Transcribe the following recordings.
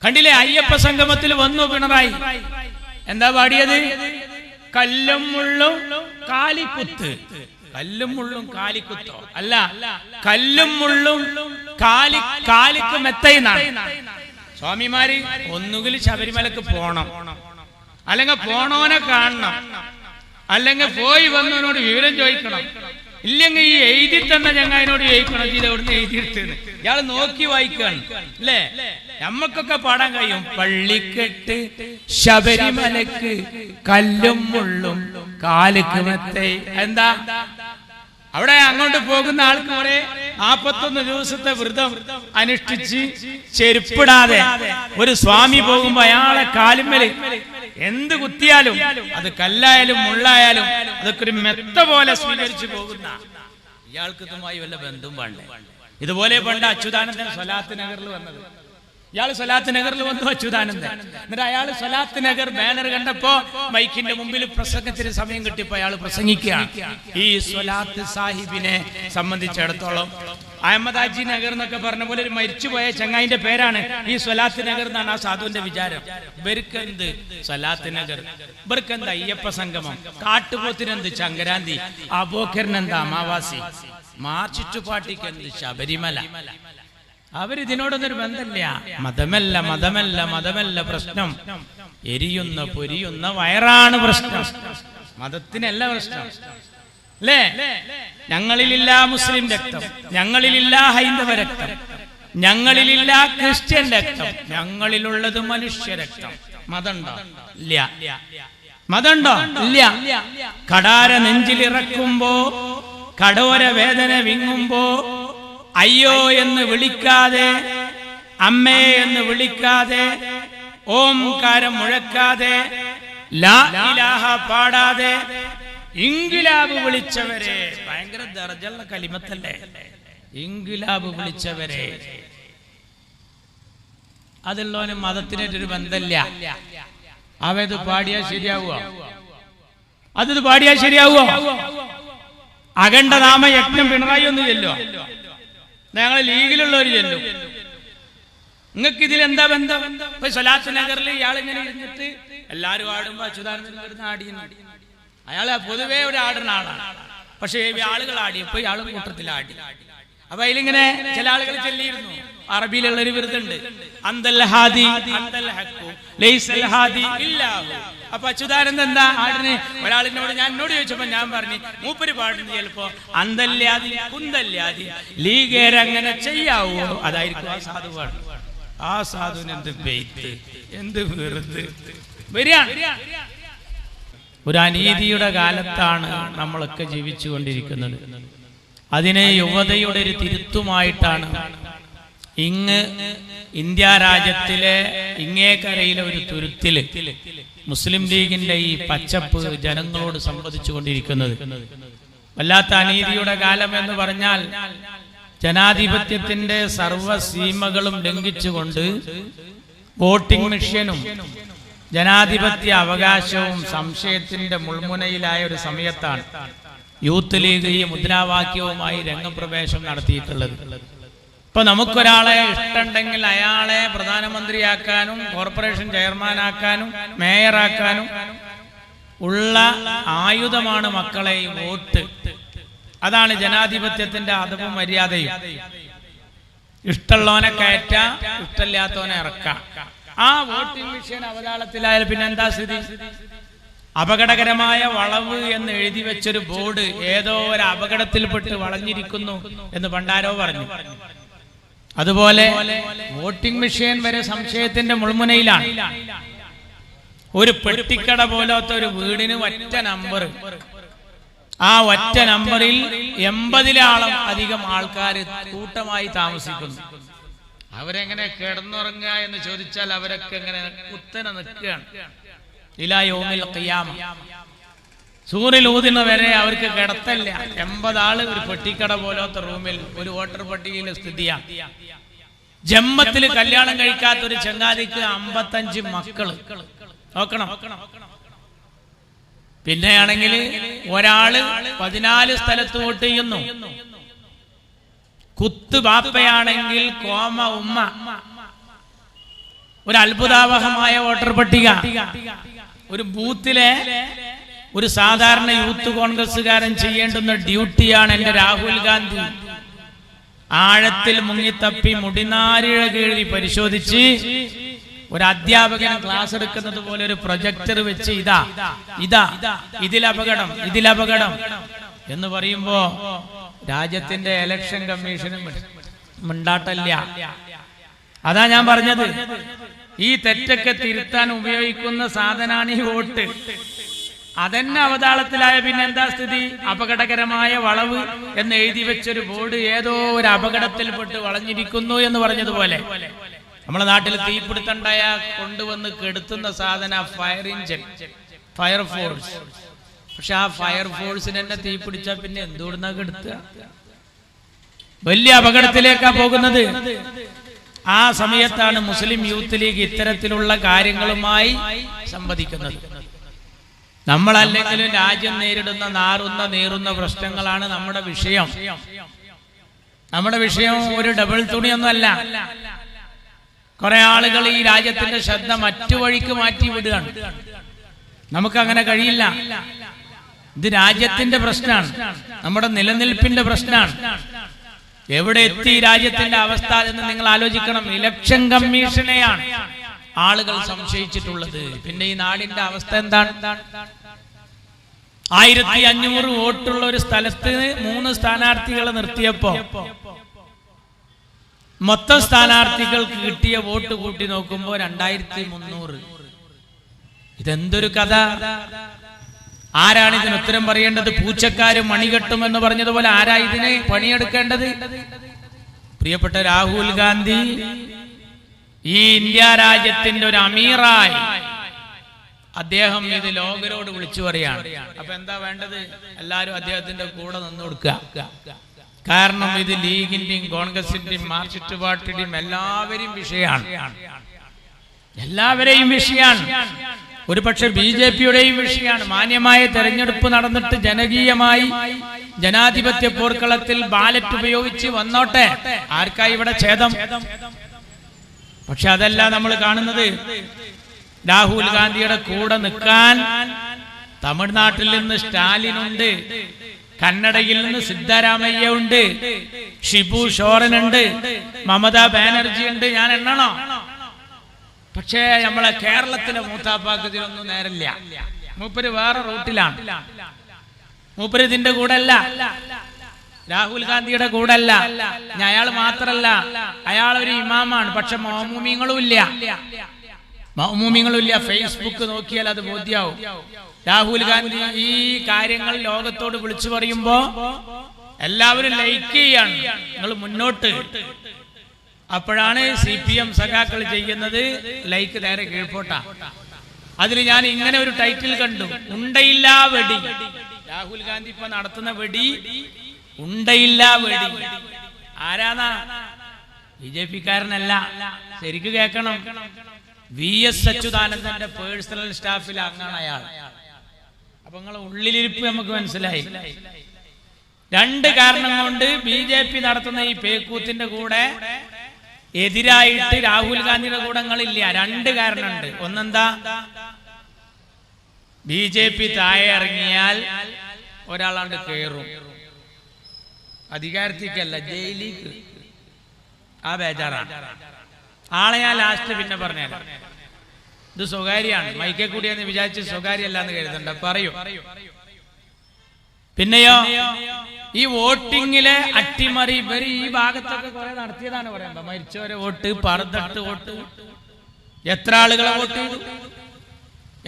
കണ്ടില്ലേ, അയ്യപ്പ സംഗമത്തിൽ വന്നു പിണറായി. എന്താ പാടിയത്? കല്ലും മുള്ളും കാലിക്കുത്ത്. കല്ലും മുള്ളും കാലിക്കുത്തോ? അല്ല, കല്ലും മുള്ളും കാലിക്ക് മെത്തയിന്നാണ്. സ്വാമിമാര് ഒന്നുകിൽ ശബരിമലക്ക് പോണം, അല്ലെങ്കിൽ പോണോനെ കാണണം, അല്ലെങ്കിൽ പോയി വന്നവനോട് വിവരം ചോദിക്കണം, ഇല്ലെങ്കിൽ ഈ എഴുതി തന്ന ചങ്ങായിനോട് ചോദിക്കണം ഇത് എവിടുന്ന് എഴുതിയെടുത്തെന്ന്. ഇയാൾ നോക്കി വായിക്കാണ് അല്ലേ? നമ്മക്കൊക്കെ പാടാൻ കഴിയും. പള്ളിക്കെട്ട് ശബരിമലക്ക് കല്ലും മുള്ളും കാലിക്ക് മെത്തൈ. എന്താ അവിടെ അങ്ങോട്ട് പോകുന്ന ആൾക്ക് കുറെ 41 ദിവസത്തെ വ്രതം അനുഷ്ഠിച്ച് ചെരുപ്പിടാതെ ഒരു സ്വാമി പോകുമ്പോ അയാളെ കാലുമ്മല് എന്ത് കുത്തിയാലും, അത് കല്ലായാലും മുള്ളായാലും അതൊക്കെ ഒരു മെത്ത പോലെ സ്വീകരിച്ചു പോകുന്ന ഇയാൾക്ക് ഇതുമായി വല്ല ബന്ധവും വേണ്ടേ? ഇതുപോലെ പണ്ട് അച്യുതാനന്ദൻ സ്വലാത്ത് നഗറിൽ വന്നത്. ഇയാൾ സ്വലാത്ത് നഗറിൽ വന്നു അച്യുതാനന്ദൻ. എന്നിട്ട് അയാൾ സ്വലാത്ത് നഗർ ബാനർ കണ്ടപ്പോ മൈക്കിന്റെ മുമ്പിൽ പ്രസംഗത്തിന് സമയം കിട്ടിയപ്പോ അയാൾ പ്രസംഗിക്കുകയാണ്. ഈ സ്വലാത്ത് സാഹിബിനെ സംബന്ധിച്ചിടത്തോളം അഹമ്മദാജി നഗർ എന്നൊക്കെ പറഞ്ഞ പോലെ ഒരു മരിച്ചുപോയ ചങ്ങായിന്റെ പേരാണ് ഈ സ്വലാത്ത് നഗർ എന്നാണ് ആ സാധുവിന്റെ വിചാരം. ഇവർക്കെന്ത് സ്വലാത്ത് നഗർ, ഇവർക്കെന്ത് അയ്യപ്പ സംഗമം, കാട്ടുപോത്തിനെന്ത് സംക്രാന്തി, അബോക്കറിനെന്ത് അമാവാസി, മാർച്ചിറ്റുപാട്ടിക്ക് എന്ത് ശബരിമല. അവരിതിനോടൊന്നൊരു ബന്ധമില്ല. മതമല്ല പ്രശ്നം, എരിയുന്ന പൊരിയുന്ന വയറാണ് പ്രശ്നം, മതത്തിനല്ല പ്രശ്നം അല്ലേ? ഞങ്ങളിലില്ല മുസ്ലിം രക്തം, ഞങ്ങളിലില്ല ഹൈന്ദവ രക്തം, ഞങ്ങളിലില്ല ക്രിസ്ത്യൻ രക്തം, ഞങ്ങളിലുള്ളത് മനുഷ്യ രക്തം. മതമുണ്ടോ? ഇല്ല. മതമുണ്ടോ? ഇല്ല. കടാര നെഞ്ചിലിറക്കുമ്പോ, കടോര വേദന വിങ്ങുമ്പോ അയ്യോ എന്ന് വിളിക്കാതെ, അമ്മേ എന്ന് വിളിക്കാതെ, ഓംകാരം മുഴക്കാതെ, ലാ ഇലാഹ പാടാതെ ഇൻഖിലാബ് വിളിച്ചവരെ, ഭയങ്കര ദർജയുള്ള കലിമത്തല്ലേ ഇൻഖിലാബ് വിളിച്ചവരെ, അതുള്ളവന് മതത്തിനൊരു ബന്ധമില്ല. അവത് പാടിയാ ശരിയാവുക? അത് പാടിയാ ശരിയാവുക? അഖണ്ഡനാമ യജ്ഞം പിണറായി ഒന്നും ചെല്ലോ, ഞങ്ങൾ ലീഗിലുള്ളവർ ചെല്ലും. നിങ്ങൾക്ക് ഇതിൽ എന്താ ബന്ധം? ഇപ്പൊ സ്വലാത്ത് നഗറിൽ ഇയാളിങ്ങനെ ഇരുന്നിട്ട് എല്ലാരും ആടുമ്പോ അച്യുതാനന്ദൻ വരുന്ന ആടിയുന്നു. അയാള് പൊതുവേ ഒരു ആടുന്ന ആളാണ്. പക്ഷെ ആളുകൾ ആടിയപ്പോ ഇയാളും കൂട്ടത്തിൽ ആടി. അപ്പൊ അതിലിങ്ങനെ ചില ആളുകൾ ചെല്ലിയിരുന്നു. അറബിയിലുള്ളൊരു വിരുദുണ്ട്, അപ്പൊ അച്യുതാനന്ദൻ എന്താ ആടിന്? ഒരാളിനോട് എന്നോട് ചോദിച്ചപ്പോ ഞാൻ പറഞ്ഞു, മൂപ്പര് പാടുന്നു ചിലപ്പോ അന്തല്ലാതി കുന്തല്ലാതി ലീഗേരങ്ങനെ ചെയ്യാവോ? അതായിരിക്കും ആ സാധു പാടും. ആ സാധുവിന് എന്ത് ബെയ്ത്ത്, എന്ത് വെറുതെ വരികയാണ്. ഒരു അനീതിയുടെ കാലത്താണ് നമ്മളൊക്കെ ജീവിച്ചു കൊണ്ടിരിക്കുന്നത്. അതിനെ യുവതയുടെ ഒരു തിരുത്തുമായിട്ടാണ് ഇങ്ങ് ഇന്ത്യ രാജ്യത്തിലെ ഇങ്ങേക്കരയിലെ ഒരു തുരുത്തില് മുസ്ലിം ലീഗിന്റെ ഈ പച്ചപ്പ് ജനങ്ങളോട് സംവദിച്ചു കൊണ്ടിരിക്കുന്നത്. വല്ലാത്ത അനീതിയുടെ കാലം എന്ന് പറഞ്ഞാൽ ജനാധിപത്യത്തിന്റെ സർവ്വസീമകളും ലംഘിച്ചുകൊണ്ട് വോട്ടിംഗ് മെഷീനും ജനാധിപത്യ അവകാശവും സംശയത്തിന്റെ മുൾമുനയിലായ ഒരു സമയത്താണ് യൂത്ത് ലീഗ് ഈ മുദ്രാവാക്യവുമായി രംഗപ്രവേശം നടത്തിയിട്ടുള്ളത്. ഇപ്പൊ നമുക്കൊരാളെ ഇഷ്ടമുണ്ടെങ്കിൽ അയാളെ പ്രധാനമന്ത്രിയാക്കാനും കോർപ്പറേഷൻ ചെയർമാനാക്കാനും മേയറാക്കാനും ഉള്ള ആയുധമാണ് മക്കളെ ഈ വോട്ട്. അതാണ് ജനാധിപത്യത്തിന്റെ അതവും മര്യാദയും. ഇഷ്ടമുള്ളവനെ കയറ്റാം, ഇഷ്ടമില്ലാത്തവനെ ഇറക്കാം. ആ വോട്ടിംഗ് മെഷീൻ അവതാളത്തിലായാലും പിന്നെ എന്താ സ്ഥിതി? അപകടകരമായ വളവ് എന്ന് എഴുതി വെച്ചൊരു ബോർഡ് ഏതോ ഒരു അപകടത്തിൽപ്പെട്ട് വളഞ്ഞിരിക്കുന്നു എന്ന് പണ്ടാരോ പറഞ്ഞു. അതുപോലെ വോട്ടിംഗ് മെഷീൻ വരെ സംശയത്തിന്റെ മുൾമുനയിലാണ്. ഒരു പെട്ടിക്കട പോലത്തെ ഒരു വീടിന് ഒറ്റ നമ്പർ, ആ ഒറ്റ നമ്പറിൽ 80 അധികം ആൾക്കാർ കൂട്ടമായി താമസിക്കുന്നു. അവരെങ്ങനെ കിടന്നുറങ്ങുക എന്ന് ചോദിച്ചാൽ അവരൊക്കെ എങ്ങനെ കുത്തനെ നിൽക്കുകയാണ്. ഇലാ യൗമിൽ ഖിയാമ, സൂര്യൻ ഊതുന്ന വരെ അവർക്ക് കിടത്തല്ല. 80 ആള് ഒരു പെട്ടിക്കട പോലത്തെ റൂമിൽ, ഒരു വോട്ടർ പട്ടികയിലെ സ്ഥിതിയാണ്. ജമ്മത്തിൽ കല്യാണം കഴിക്കാത്ത ഒരു ചങ്ങാതിക്ക് 55 മക്കള്. നോക്കണം. പിന്നെയാണെങ്കിൽ ഒരാള് 14 സ്ഥലത്ത് വോട്ട് ചെയ്യുന്നു. കുത്ത് ബാപ്പയാണെങ്കിൽ കോമ ഉമ്മ. ഒരു അത്ഭുതാവഹമായ വോട്ടർ പട്ടിക. ഒരു ബൂത്തിലെ ഒരു സാധാരണ യൂത്ത് കോൺഗ്രസ്സുകാരൻ ചെയ്യേണ്ടുന്ന ഡ്യൂട്ടിയാണ് എന്റെ രാഹുൽ ഗാന്ധി. ആഴത്തിൽ മുങ്ങിത്തപ്പി മുടിനാരിഴ കീഴി പരിശോധിച്ച് ഒരു അധ്യാപകൻ ക്ലാസ് എടുക്കുന്നത് പോലെ ഒരു പ്രൊജക്ടർ വെച്ച് ഇതിലപകടം എന്ന് പറയുമ്പോ രാജ്യത്തിന്റെ ഇലക്ഷൻ കമ്മീഷനും മിണ്ടാട്ടല്ല. അതാ ഞാൻ പറഞ്ഞത്, ഈ തെറ്റൊക്കെ തിരുത്താൻ ഉപയോഗിക്കുന്ന സാധനാണ് ഈ വോട്ട്. അതെന്നെ അവതാളത്തിലായ പിന്നെ എന്താ സ്ഥിതി? അപകടകരമായ വളവ് എന്ന് എഴുതി വെച്ചൊരു ബോർഡ് ഏതോ ഒരു അപകടത്തിൽപ്പെട്ട് വളഞ്ഞിരിക്കുന്നു എന്ന് പറഞ്ഞതുപോലെ നമ്മുടെ നാട്ടിൽ തീപിടുത്തണ്ടായ കൊണ്ടുവന്ന് കെടുത്തുന്ന സാധന ഫയർ എഞ്ചിൻ, ഫയർഫോഴ്സ്. പക്ഷെ ആ ഫയർഫോഴ്സിന് തന്നെ തീ പിടിച്ചാൽ പിന്നെ എന്തുകൊണ്ടാ കെടുത്തുക? വലിയ അപകടത്തിലേക്കാ പോകുന്നത്. ആ സമയത്താണ് മുസ്ലിം യൂത്ത് ലീഗ് ഇത്തരത്തിലുള്ള കാര്യങ്ങളുമായി സംവദിക്കുന്നത്. നമ്മളല്ലെങ്കിലും രാജ്യം നേരിടുന്ന നീറുന്ന പ്രശ്നങ്ങളാണ് നമ്മുടെ വിഷയം. നമ്മുടെ വിഷയം ഒരു ഡബിൾ തുണിയൊന്നുമല്ല. കുറെ ആളുകൾ ഈ രാജ്യത്തിന്റെ ശ്രദ്ധ മറ്റു വഴിക്ക് മാറ്റി വിടുകയാണ്. നമുക്കങ്ങനെ കഴിയില്ല. ഇത് രാജ്യത്തിന്റെ പ്രശ്നമാണ്, നമ്മുടെ നിലനിൽപ്പിന്റെ പ്രശ്നമാണ്. എവിടെ എത്തി രാജ്യത്തിന്റെ അവസ്ഥ എന്ന് നിങ്ങൾ ആലോചിക്കണം. ഇലക്ഷൻ കമ്മീഷനെയാണ് ആളുകൾ സംശയിച്ചിട്ടുള്ളത്. പിന്നെ ഈ നാടിന്റെ അവസ്ഥ എന്താണ്? 1500 വോട്ടുള്ള ഒരു സ്ഥലത്ത് 3 സ്ഥാനാർത്ഥികളെ നിർത്തിയപ്പോ മൊത്തം സ്ഥാനാർത്ഥികൾക്ക് കിട്ടിയ വോട്ട് കൂട്ടി നോക്കുമ്പോ 2300. ഇതെന്തൊരു കഥ! ആരാണ് ഇതിന് ഉത്തരം പറയേണ്ടത്? പൂച്ചക്കാരും മണികെട്ടും എന്ന് പറഞ്ഞതുപോലെ ആരാ ഇതിന് പണിയെടുക്കേണ്ടത്? പ്രിയപ്പെട്ട രാഹുൽ ഗാന്ധി ഈ ഇന്ത്യ രാജ്യത്തിന്റെ ഒരു അമീറായി അദ്ദേഹം ഇത് ലോകരോട് വിളിച്ചു പറയാണ്. അപ്പൊ എന്താ വേണ്ടത്? എല്ലാരും അദ്ദേഹത്തിന്റെ കൂടെ നിന്ന് കൊടുക്കുക. കാരണം ഇത് ലീഗിന്റെയും കോൺഗ്രസിന്റെയും മാർക്സിസ്റ്റ് പാർട്ടിയുടെയും എല്ലാവരെയും വിഷയമാണ്. ഒരു പക്ഷെ BJP-യുടെയും വിഷയമാണ്. മാന്യമായ തെരഞ്ഞെടുപ്പ് നടന്നിട്ട് ജനകീയമായി ജനാധിപത്യ പോർക്കളത്തിൽ ബാലറ്റ് ഉപയോഗിച്ച് വന്നോട്ടെ, ആർക്കായി ഇവിടെ ഛേദം? പക്ഷെ അതല്ല നമ്മൾ കാണുന്നത്. രാഹുൽ ഗാന്ധിയുടെ കൂടെ നിൽക്കാൻ തമിഴ്നാട്ടിൽ നിന്ന് സ്റ്റാലിനുണ്ട്, കന്നഡയിൽ നിന്ന് സിദ്ധരാമയ്യ ഉണ്ട്, ഷിബു സോറനുണ്ട്, മമതാ ബാനർജി ഉണ്ട്. ഞാൻ എണ്ണണോ? പക്ഷേ നമ്മളെ കേരളത്തിലെ മൂത്താപ്പാക്ക് ഇതിലൊന്നും നേരില്ല. മൂപ്പര് വേറെ റൂട്ടിലാണ്. മൂപ്പര് ഇതിന്റെ കൂടെ അല്ല, രാഹുൽ ഗാന്ധിയുടെ കൂടെ അല്ല. അയാൾ മാത്രല്ല, അയാൾ ഒരു ഇമാമാണ്. പക്ഷെ മൗമൂമിങ്ങളും ഇല്ല. ഫേസ്ബുക്ക് നോക്കിയാൽ അത് ബോധ്യാവും. രാഹുൽ ഗാന്ധി ഈ കാര്യങ്ങൾ ലോകത്തോട് വിളിച്ചു പറയുമ്പോ എല്ലാവരും ലൈക്ക് ചെയ്യാണ്, നിങ്ങൾ മുന്നോട്ട്. അപ്പോഴാണ് CPM സഖാക്കൾ ചെയ്യുന്നത് ലൈക്ക് നേരെ കീഴ്പോട്ടാ. അതിൽ ഞാൻ ഇങ്ങനെ ഒരു ടൈറ്റിൽ കണ്ടു, ഉണ്ടയില്ലാ വെടി. രാഹുൽ ഗാന്ധി ഇപ്പൊ നടത്തുന്ന വെടി ഉണ്ടയില്ലാ വെടി. ആരാന്നാ? BJP-കാരനല്ല. ശരിക്ക് കേൾക്കണം. VS അച്യുതാനന്ദന്റെ പേഴ്സണൽ സ്റ്റാഫിൽ അംഗമാണ് അയാൾ. അപ്പൊ നിങ്ങളെ ഉള്ളിലിരിപ്പ് നമുക്ക് മനസ്സിലായി. 2 കാരണം കൊണ്ട് BJP നടത്തുന്ന ഈ പേക്കൂത്തിന്റെ കൂടെ എതിരായിട്ട് രാഹുൽ ഗാന്ധിയുടെ കൂടങ്ങളില്ല. 2 കാരണമുണ്ട്. ഒന്നെന്താ? BJP താഴെ ഇറങ്ങിയാൽ ഒരാളാണ്ട് കയറും. അധികാരത്തിക്കല്ല, ജയിലിക്ക്. ആ ബേജാറാണ്. ആളെ ഞാൻ ലാസ്റ്റ് പിന്നെ പറഞ്ഞുതരാം. ഇത് സ്വകാര്യാണ്, മൈക്കെ കൂടിയെന്ന് വിചാരിച്ച് സ്വകാര്യല്ല എന്ന് കരുതണ്ട, പറയൂ. പിന്നെയോ ഈ വോട്ടിങ്ങിലെ അട്ടിമറി ഇവര് ഈ ഭാഗത്തൊക്കെ കുറെ നടത്തിയതാണ് പറയണ്ട. മരിച്ചവരെ വോട്ട്, പറന്നിട്ട് വോട്ട്, എത്ര ആളുകളെ വോട്ട് ചെയ്തു,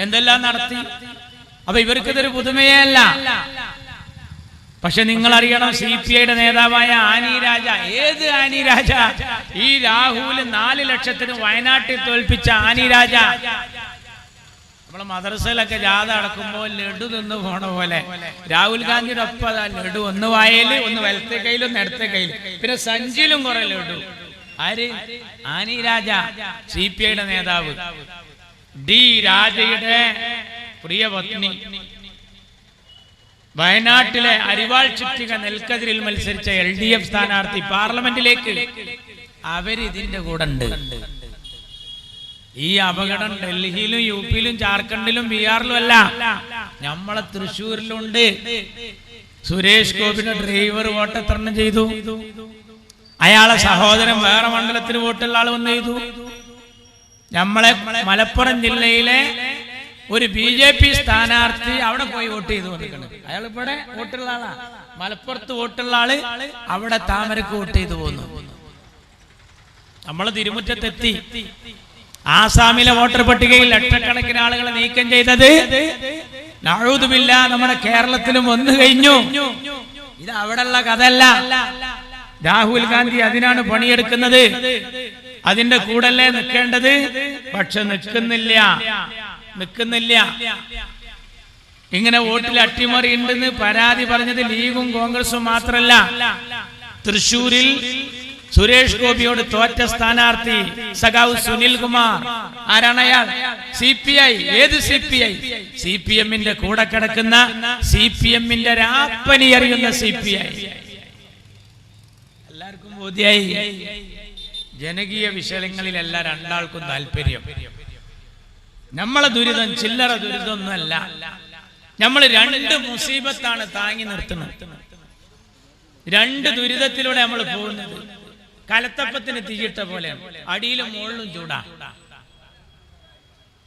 എന്തെല്ലാം നടത്തി. അപ്പൊ ഇവർക്കിതൊരു പുതുമയേ അല്ല. പക്ഷെ നിങ്ങൾ അറിയണം, CPI-യുടെ നേതാവായ ആനി രാജ. ഏത് ആനി രാജ? ഈ രാഹുൽ 4 ലക്ഷത്തിന് വയനാട്ടിൽ തോൽപ്പിച്ച ആനി രാജ. നമ്മളെ മദ്രസയിലൊക്കെ ജാഥ അടക്കുമ്പോൾ ലഡു നിന്ന് പോണ പോലെ രാഹുൽ ഗാന്ധിയുടെ ഒപ്പം ലഡു, ഒന്ന് വായല്, ഒന്ന് വലത്തെ കയ്യിലും ഒന്ന് ഇടത്തെ കയ്യിലും, പിന്നെ സഞ്ചിയിലും കുറെ ലഡു. ആര്? ആനി രാജ, CPI-യുടെ നേതാവ്. ഡി രാജയുടെ പ്രിയ പത്നി. വയനാട്ടിലെ അരിവാൾ ചുറ്റിക നെൽക്കതിരിൽ മത്സരിച്ച LDF സ്ഥാനാർത്ഥി പാർലമെന്റിലേക്ക് അവരിതിന്റെ കൂടെ ഉണ്ട്. ഈ അപകടം ഡൽഹിയിലും യു പിയിലും ജാർഖണ്ഡിലും ബീഹാറിലും അല്ല, നമ്മളെ തൃശ്ശൂരിലുണ്ട്. സുരേഷ് ഗോപിയുടെ ഡ്രൈവർ വോട്ടെത്രണ്ണം ചെയ്തു? അയാളെ സഹോദരൻ വേറെ മണ്ഡലത്തിന് വോട്ടുള്ള ആൾ വന്ന് ചെയ്തു. നമ്മളെ മലപ്പുറം ജില്ലയിലെ ഒരു BJP സ്ഥാനാർത്ഥി അവിടെ പോയി വോട്ട് ചെയ്തു വന്നിട്ടുണ്ട്. അയാൾ ഇവിടെ വോട്ടുള്ള ആളാ, മലപ്പുറത്ത് വോട്ടുള്ള ആള് അവിടെ താമരക്ക് വോട്ട് ചെയ്തു പോന്നു. നമ്മള് തിരുമുറ്റത്തെത്തി. ആസാമിലെ വോട്ടർ പട്ടികയിൽ ലക്ഷക്കണക്കിന് ആളുകളെ നീക്കം ചെയ്തത് നഊദുബില്ല നമ്മുടെ കേരളത്തിലും വന്നു കഴിഞ്ഞു. ഇത് അവിടെയുള്ള കഥയല്ല. രാഹുൽ ഗാന്ധി അതിനാണ് പണിയെടുക്കുന്നത്. അതിന്റെ കൂടല്ലേ നിൽക്കേണ്ടത്. പക്ഷെ നിൽക്കുന്നില്ല. ഇങ്ങനെ വോട്ടിൽ അട്ടിമറി ഉണ്ടെന്ന് പരാതി പറഞ്ഞത് ലീഗും കോൺഗ്രസും മാത്രമല്ല. തൃശൂരിൽ സുരേഷ് ഗോപിയോട് തോറ്റ സ്ഥാനാർത്ഥി സഖാവ് സുനിൽ കുമാർ, ആരാണ് അയാൾ? CPI. ഏത് CPI? CPM-ന്റെ കൂടെ കിടക്കുന്ന CPM-ന്റെ രാപ്പനി അറിയുന്ന CPI. എല്ലാവർക്കും ബോധ്യായി. ജനകീയ വിഷയങ്ങളിലല്ല രണ്ടാൾക്കും താല്പര്യം. നമ്മളെ ദുരിതം ചില്ലറ ദുരിതമൊന്നുമല്ല. നമ്മൾ രണ്ട് മുസീബത്താണ് താങ്ങി നിർത്തുന്നത്. രണ്ട് ദുരിതത്തിലൂടെ നമ്മൾ പോകുന്നത്. കലത്തപ്പത്തിന് തീയിട്ട പോലെ അടിയിലും മുകളിലും ചൂടാ,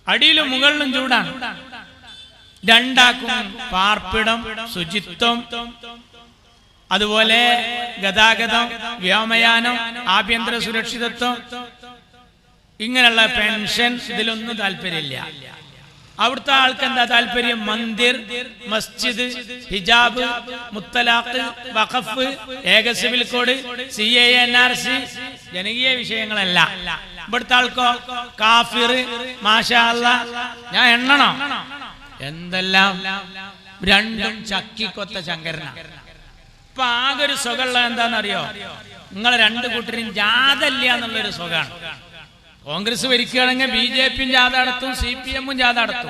അടിയിലും മുകളിലും ചൂടാണ്. രണ്ടാക്കും പാർപ്പിടം, ശുചിത്വം, അതുപോലെ ഗതാഗതം, വ്യോമയാനം, ആഭ്യന്തര സുരക്ഷിതത്വം, ഇങ്ങനെയുള്ള പെൻഷൻ, ഇതിലൊന്നും താല്പര്യമില്ല. അവിടുത്തെ ആൾക്ക് എന്താ താല്പര്യം? മന്ദിർ, മസ്ജിദ്, ഹിജാബ്, മുത്തലാഖ്, വഖഫ്, ഏക സിവിൽ കോഡ്, CAA, NRC, ജനകീയ വിഷയങ്ങളല്ല. ഇവിടുത്തെ ആൾക്കോ കാഫിർ, മാഷാ അല്ലാഹ്, ഞാൻ എണ്ണണം എന്തെല്ലാം. രണ്ടും ചക്കിക്കൊത്ത ശങ്കരന. ഇപ്പൊ ആകെ ഒരു സുഖമുള്ള എന്താണെന്നറിയോ? നിങ്ങൾ രണ്ടു കൂട്ടരും ജാഥല്ല എന്നുള്ളൊരു സുഖമാണ്. കോൺഗ്രസ് ഭരിക്കുകയാണെങ്കിൽ BJP-യും ജാഥ നടത്തും, CPM-ഉം ജാഥ നടത്തും.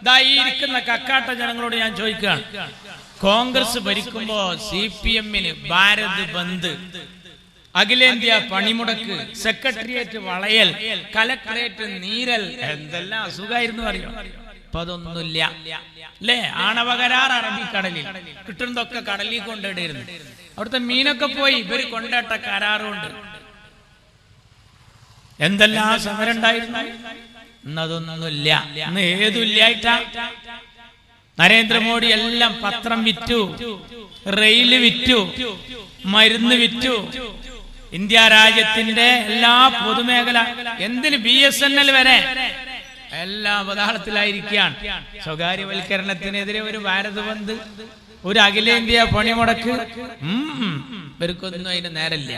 ഇതാ ഈ ഇരിക്കുന്ന കക്കാട്ട ജനങ്ങളോട് ഞാൻ ചോദിക്കുകയാണ്, കോൺഗ്രസ് ഭരിക്കുമ്പോ CPM-ന് ഭാരത് ബന്ദ്, അഖിലേന്ത്യാ പണിമുടക്ക്, സെക്രട്ടേറിയറ്റ് വളയൽ, കലക്ടറേറ്റ് നീരൽ, എന്തെല്ലാം അസുഖമായിരുന്നു അറിയോ? ഇപ്പൊ അതൊന്നുമില്ല അല്ലേ? ആണവ കരാർ അറബിക്കടലിൽ, കിട്ടുന്നതൊക്കെ കടലിൽ കൊണ്ടിടായിരുന്നു. അവിടുത്തെ മീനൊക്കെ പോയി ഇവര് കൊണ്ടേട്ട കരാറുണ്ട്. എന്തെല്ലാം സമരം ഉണ്ടായിരുന്നു. ഇന്നതൊന്നുമില്ല. ഇന്ന് ഏതുമില്ലായിട്ടാ? നരേന്ദ്രമോദി എല്ലാം പത്രം വിറ്റു, റെയില് വിറ്റു, മരുന്ന് വിറ്റു. ഇന്ത്യ രാജ്യത്തിന്റെ എല്ലാ പൊതുമേഖല, എന്തിന് BSNL വരെ എല്ലാം അവതാളത്തിലായിരിക്കുകയാണ്. സ്വകാര്യവൽക്കരണത്തിനെതിരെ ഒരു ഭാരത് ബന്ദ്, ഒരു അഖിലേന്ത്യാ പണിമുടക്ക്, ഇവർക്കൊന്നും അതിന് നേരമില്ല.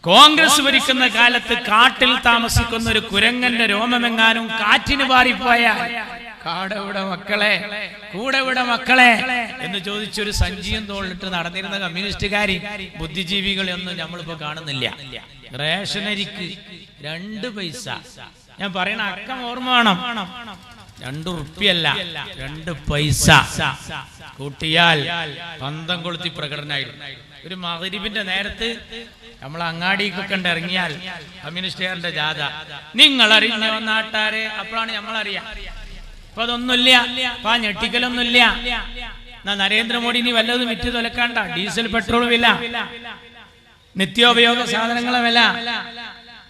കോൺഗ്രസ് ഭരിക്കുന്ന കാലത്ത് കാട്ടിൽ താമസിക്കുന്ന ഒരു കുരങ്ങന്റെ രോമമെങ്ങാനും കാറ്റിന് പാറിപ്പോയാൽ കാടെവിടെ മക്കളെ, കൂടെവിടെ മക്കളെ എന്ന് ചോദിച്ചൊരു സഞ്ചിയും തോളിട്ട് നടന്നിരുന്ന കമ്മ്യൂണിസ്റ്റുകാരി ബുദ്ധിജീവികളെയൊന്നും നമ്മളിപ്പോ കാണുന്നില്ല. റേഷനരിക്ക് 2 പൈസ. ഞാൻ പറയണ അക്കം ഓർമ്മ വേണം. 2 റുപ്യല്ല, 2 പൈസ കൂട്ടിയാൽ പന്തം കൊളുത്തി പ്രകടനമായിരുന്നു. ഒരു മഗ്‌രിബിന്റെ നേരത്ത് നമ്മൾ അങ്ങാടിക്കൊക്കെ ഇറങ്ങിയാൽ കമ്മ്യൂണിസ്റ്റുകാരന്റെ ജാഥ, നിങ്ങൾ അറിഞ്ഞോ നാട്ടാരെ? അപ്പോഴാണ് നമ്മളറിയാം. അപ്പൊ അതൊന്നുമില്ല. അപ്പൊ ആ ഞെട്ടിക്കലൊന്നുമില്ല. എന്നാ നരേന്ദ്രമോദി ഇനി വല്ലതും വിറ്റ് തൊലക്കാണ്ട. ഡീസൽ പെട്രോൾ വില, നിത്യോപയോഗ സാധനങ്ങളെ വില,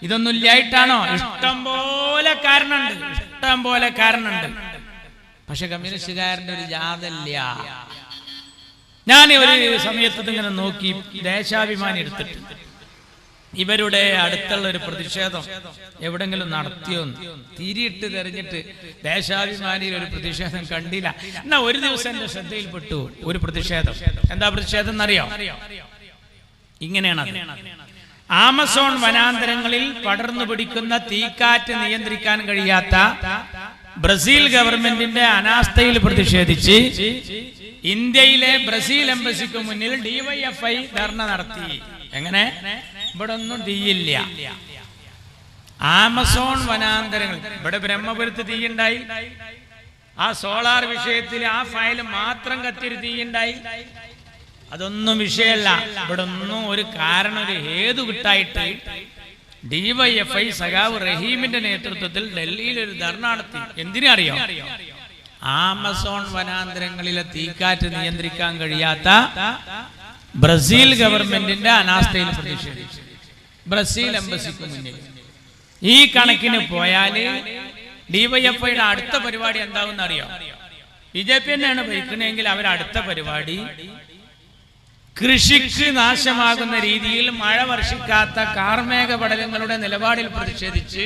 ഇതൊന്നും ഇല്ലായിട്ടാണോ? ഇഷ്ടം പോലെ കാരണമുണ്ട്. പക്ഷെ കമ്മ്യൂണിസ്റ്റുകാരന്റെ ഒരു ജാഥ ഇല്ല. ഞാൻ ഒരു സമയത്ത് ഇങ്ങനെ നോക്കി, ദേശാഭിമാനി എടുത്തിട്ട് ഇവരുടെ അടുത്തുള്ള ഒരു പ്രതിഷേധം എവിടെങ്കിലും നടത്തിയോന്ന് തിരിയിട്ട് തെരഞ്ഞിട്ട് ദേശാഭിമാനിയിൽ ഒരു പ്രതിഷേധം കണ്ടില്ല. എന്നാ ഒരു ദിവസം എന്റെ ശ്രദ്ധയിൽപ്പെട്ടു ഒരു പ്രതിഷേധം. എന്താ പ്രതിഷേധം എന്നറിയോ? ഇങ്ങനെയാണ്: ആമസോൺ വനാന്തരങ്ങളിൽ പടർന്നു പിടിക്കുന്ന തീക്കാറ്റ് നിയന്ത്രിക്കാൻ കഴിയാത്ത ബ്രസീൽ ഗവൺമെന്റിന്റെ അനാസ്ഥയിൽ പ്രതിഷേധിച്ച് ഇന്ത്യയിലെ ബ്രസീൽ എംബസിക്ക് മുന്നിൽ DYFI ധർണ നടത്തി. എങ്ങനെ? ഇവിടെ ഒന്നും തീയില്ല. ആമസോൺ വനാന്തരങ്ങൾ, ഇവിടെ ബ്രഹ്മപുരത്ത് തീയുണ്ടായി, ആ സോളാർ വിഷയത്തിൽ ആ ഫയൽ മാത്രം കത്തിയൊരു തീയുണ്ടായി. അതൊന്നും വിഷയമല്ല. ഇവിടെ ഒന്നും ഒരു കാരണം, ഒരു ഹേതു കിട്ടായിട്ട് DYFI സഖാവ് റഹീമിന്റെ നേതൃത്വത്തിൽ ഡൽഹിയിൽ ഒരു ധർണ നടത്തി. എന്തിനറിയോ? ആമസോൺ വനാന്തരങ്ങളിലെ തീക്കാറ്റ് നിയന്ത്രിക്കാൻ കഴിയാത്ത ബ്രസീൽ ഗവൺമെന്റിന്റെ അനാസ്ഥയിൽ പ്രതിഷേധിച്ചു. ബ്രസീൽ എംബസിക്ക് മുന്നിൽ. ഈ കണക്കിന് പോയാല് DYFIയുടെ അടുത്ത പരിപാടി എന്താവെന്ന് അറിയോ? BJP തന്നെയാണ് ഭരിക്കണമെങ്കിൽ അവരടുത്ത പരിപാടി കൃഷിക്ക് നാശമാകുന്ന രീതിയിൽ മഴ വർഷിക്കാത്ത കാർമേഘ പടലങ്ങളുടെ നിലപാടിൽ പ്രതിഷേധിച്ച്